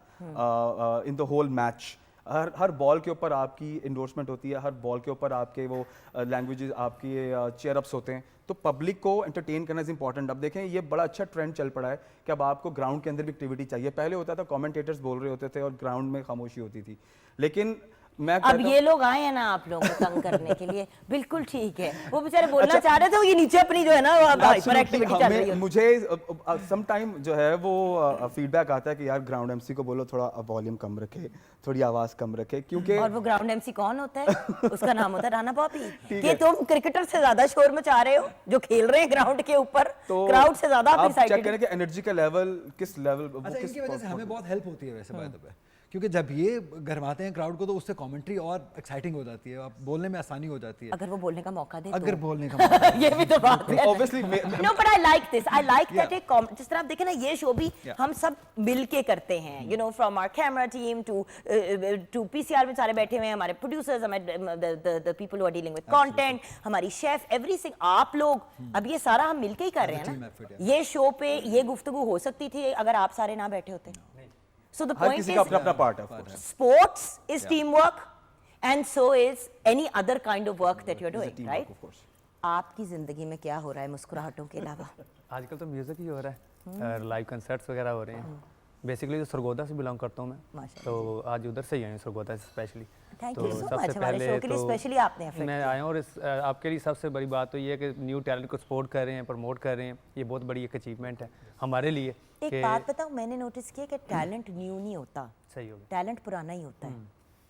F: इन द होल मैच। हर बॉल के ऊपर आपकी इंडोर्समेंट होती है, हर बॉल के ऊपर आपके वो लैंग्वेजेस, आपकी चेयरअप्स होते हैं, तो पब्लिक को एंटरटेन करना इज इंपॉर्टेंट। अब देखें ये बड़ा अच्छा ट्रेंड चल पड़ा है कि अब आपको ग्राउंड के अंदर भी एक्टिविटी चाहिए। पहले होता था कमेंटेटर्स बोल रहे होते थे और ग्राउंड में खामोशी होती थी, लेकिन मैं
C: अब
F: कहता
C: ये लोग आए हैं ना आप लोगों को तंग करने के लिए, बिल्कुल ठीक है। वो बेचारे बोलना चाह रहे थे, वो ये नीचे अपनी जो है ना हाइपर एक्टिविटी चल रही है।
F: मुझे सम टाइम जो है वो फीडबैक आता है कि यार ग्राउंड एमसी को बोलो थोड़ा वॉल्यूम कम रखे, थोड़ी आवाज कम रखे, क्योंकि
C: और वो ग्राउंड एमसी कौन होता है? उसका नाम होता है राणा पॉपी। कि तुम क्रिकेटर से ज्यादा शोर मचा रहे हो जो खेल रहे हैं ग्राउंड के ऊपर,
F: तो
C: क्राउड से ज्यादा आप
F: चेक
C: एक्साइटेड।
F: करें कि एनर्जी का लेवल किस लेवल,
G: अच्छा, इनकी वजह से हमें बहुत हेल्प होती है वैसे बाय द वे, क्योंकि जब ये गरमाते हैं क्राउड को तो उससे कमेंट्री और एक्साइटिंग हो जाती है, आप बोलने में आसानी हो जाती है
C: अगर वो बोलने का मौका दे
G: अगर
C: तो।
G: बोलने का मौका
C: ये भी तो बात है।
F: Obviously,
C: no but I like this, I like that एक जिस तरह आप देखें ना, ये शो भी
G: Yeah.
C: हम सब मिलके करते हैं, you know, from our camera team to PCR में सारे बैठे हुए हैं, हमारे प्रोड्यूसर्स, हमारे the people who are dealing with content, हमारी शेफ, एवरीथिंग, आप लोग, अब ये सारा हम मिलके ही कर रहे हैं
G: team
C: ना।
G: effort,
C: ये शो पे ये गुफ्तगू हो सकती थी अगर आप सारे ना बैठे होते। सो द
F: हर
C: पॉइंट
F: किसी का अपना
C: इज
F: अपना पार्ट है of course.
C: sports is teamwork and so is any other kind of work that you're doing,
F: Teamwork,
C: right?
F: of course.
C: आपकी जिंदगी में क्या हो रहा है मुस्कुराहटों के अलावा?
H: आजकल तो म्यूज़िक ही हो रहा है, लाइव कंसर्ट्स वगैरह हो रहे हैं। बेसिकली तो सरगोदा से बिलोंग करता हूँ मैं,
C: माशाल्लाह।
H: तो आज उधर से ही आया हूँ सरगोदा से स्पेशली।
C: Thank
H: तो
C: you so
H: सबसे
C: much, हमारे
H: पहले
C: show के लिए
H: तो
C: specially आपने effort
H: मैं आया हूँ, और आपके लिए सबसे बड़ी बात तो ये है कि न्यू टैलेंट को सपोर्ट कर रहे हैं, प्रमोट कर रहे हैं, ये बहुत बड़ी एक अचीवमेंट है हमारे लिए।
C: एक
H: कि
C: बात बताऊं, मैंने नोटिस किया कि टैलेंट न्यू नहीं होता,
H: सही हो गया,
C: टैलेंट पुराना ही होता है,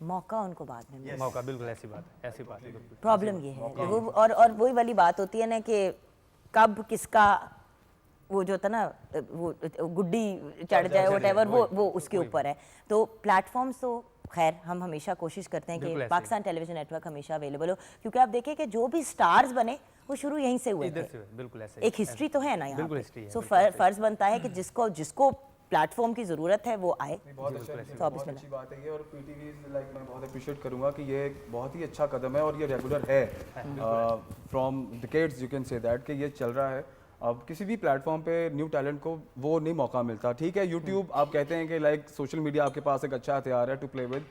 C: मौका उनको बाद में मिलता है।
H: मौका बिल्कुल ऐसी बात है, ऐसी बात है बिल्कुल।
C: प्रॉब्लम ये है वो, और वही वाली बात होती है ना कि कब किसका वो जो था ना वो गुड्डी चढ़ जाए, व्हाटएवर, वो उसके ऊपर है। तो प्लेटफॉर्म्स तो खैर हम हमेशा कोशिश करते हैं
H: बिल्कुल
C: कि
H: ऐसे
C: पाकिस्तान टेलीविजन नेटवर्क हमेशा अवेलेबल हो, क्योंकि आप देखें कि जो भी स्टार्स बने वो शुरू यहीं से हुए
H: इधर
C: थे।
H: से बिल्कुल ऐसे ही।
C: एक हिस्ट्री तो है ना यहाँ
H: बिल्कुल
C: पे।
H: history है,
C: सो
H: बिल्कुल
C: फर्ज बनता है कि जिसको प्लेटफॉर्म की जरूरत है वो आए।
F: बहुत अच्छा,
C: तो
F: बहुत
C: बिस्मिल्लाह।
F: अच्छी बात है ये, और पीटीवी लाइक मैं बहुत अप्रिशिएट करूंगा कि ये एक बहुत ही अच्छा कदम है और ये रेगुलर है, from decades you can say that कि ये चल रहा है। अब किसी भी प्लेटफॉर्म पे न्यू टैलेंट को वो नहीं मौका मिलता। ठीक है, यूट्यूब आप कहते हैं कि लाइक सोशल मीडिया आपके पास एक अच्छा हथियार है टू प्ले विद,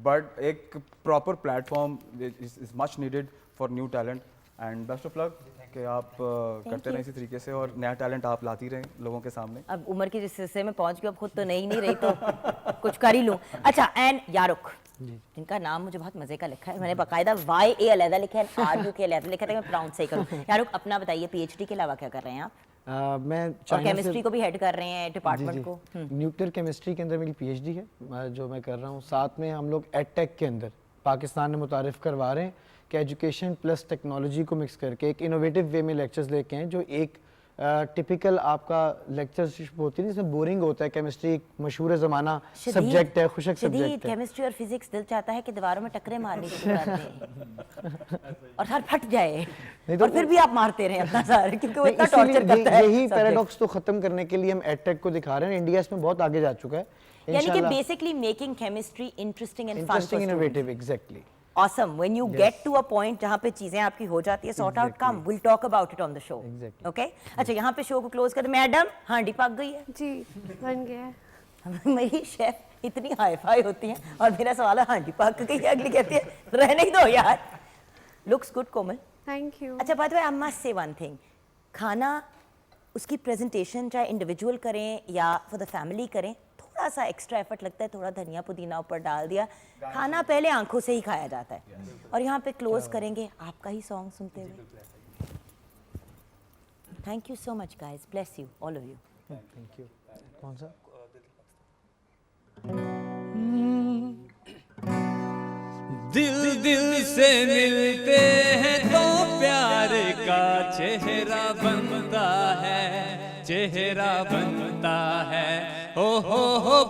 F: बट एक proper platform is much needed for new talent. And best of luck कि आप करते रहें इसी तरीके से और नया टैलेंट आप लाती रहें लोगों के सामने।
C: अब उम्र की जिस हिस्से में पहुंच गई, अब खुद तो नहीं रही तो कुछ कर ही लूं। अच्छा, एंड यारुक, जिनका नाम मुझे बहुत मजे का लिखा है, मैंने बाकायदा YA अलहदा लिखा है, RUK अलहदा लिखा था, मैं प्राउंस सही करूं। यारुक, अपना बताइए, PhD के अलावा क्या कर रहे हैं आप?
I: मैं
C: और
I: चाइना
C: केमिस्ट्री को भी हेड कर रहे हैं डिपार्टमेंट को।
I: न्यूक्लियर केमिस्ट्री के अंदर मेरी PhD है जो मैं कर रहा हूँ। साथ में हम लोग एडटेक के अंदर पाकिस्तान में मुतारिफ करवा रहे हैं कि एजुकेशन प्लस टेक्नोलॉजी को मिक्स करके एक इनोवेटिव वे में लेक्चर्स लेके हैं, जो एक टिपिकल आपका लेक्चरशिप होती है जिसमें बोरिंग होता है। केमिस्ट्री एक मशहूर ज़माना सब्जेक्ट है, खुशक सब्जेक्ट है।
C: केमिस्ट्री और फिजिक्स दिल चाहता है कि दीवारों में टकरे मारने शुरू कर दें और हर फट जाए, और फिर भी आप मारते रहे अपना सारे, क्योंकि वो इतना टॉर्चर करता है।
I: यही पैराडॉक्स को खत्म करने के लिए हम एडटेक को दिखा रहे हैं। इंडिया इसमें बहुत आगे जा चुका है,
C: यानी कि basically making chemistry interesting and fun,
I: interesting, innovative. Exactly.
C: Awesome. When you get to a point जहाँ पे चीजें आपकी हो जाती है, sort out, come, we'll talk about it on the show.
I: Exactly.
C: Okay? अच्छा, यहाँ पे शो को क्लोज कर। मैडम, हांडी पक गई है।
D: जी बन गया है।
C: मेरी शेफ इतनी हाई फाई होती हैं और मेरा सवाल है हांडी पक गई है, अगली कहती है रहने ही दो यार। Looks good, Komal.
D: Thank you.
C: अच्छा, by the way, I must say one thing. खाना, उसकी प्रेजेंटेशन चाहे इंडिविजुअल करें या फॉर द फैमिली करें, थोड़ा सा एक्स्ट्रा एफर्ट लगता है। थोड़ा धनिया पुदीना ऊपर डाल दिया, खाना पहले आंखों से ही खाया जाता है। और यहाँ पे क्लोज करेंगे आपका ही सॉन्ग सुनते हुए। Thank you so much guys, bless you all of you.
I: Thank you. कौन सा?
H: दिल दिल से मिलते हैं तो प्यार का चेहरा बनता है, चेहरा बनता है। हो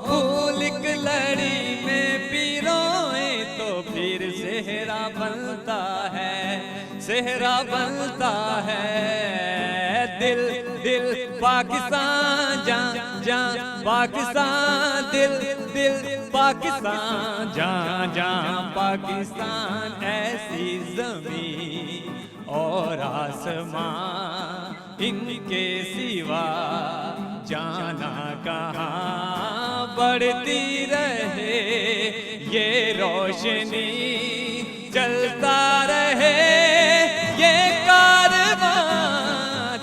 H: फूल की लड़ी में पिरोए तो फिर सेहरा बनता है, सेहरा बनता है। दिल दिल पाकिस्तान जा जा पाकिस्तान, दिल दिल पाकिस्तान जा जा पाकिस्तान। ऐसी ज़मीन और आसमां इनके सिवा जाना कहाँ। बढ़ती रहे ये रोशनी, चलता रहे ये कारवां।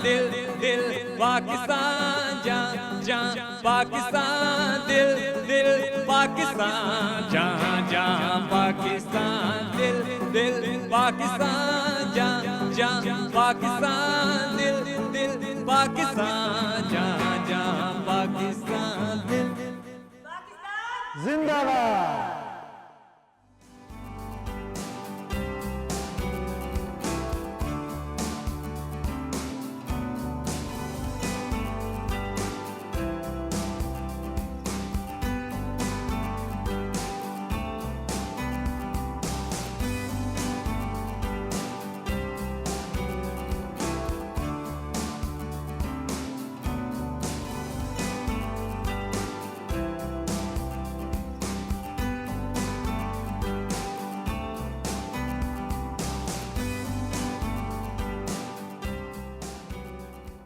H: दिल दिल पाकिस्तान जा जा पाकिस्तान, दिल दिल पाकिस्तान। पाकिस्तान जहाँ जहाँ पाकिस्तान दिल दिल पाकिस्तान जहाँ जहाँ पाकिस्तान दिल दिल पाकिस्तान जहाँ जहाँ पाकिस्तान दिल
I: जिंदाबाद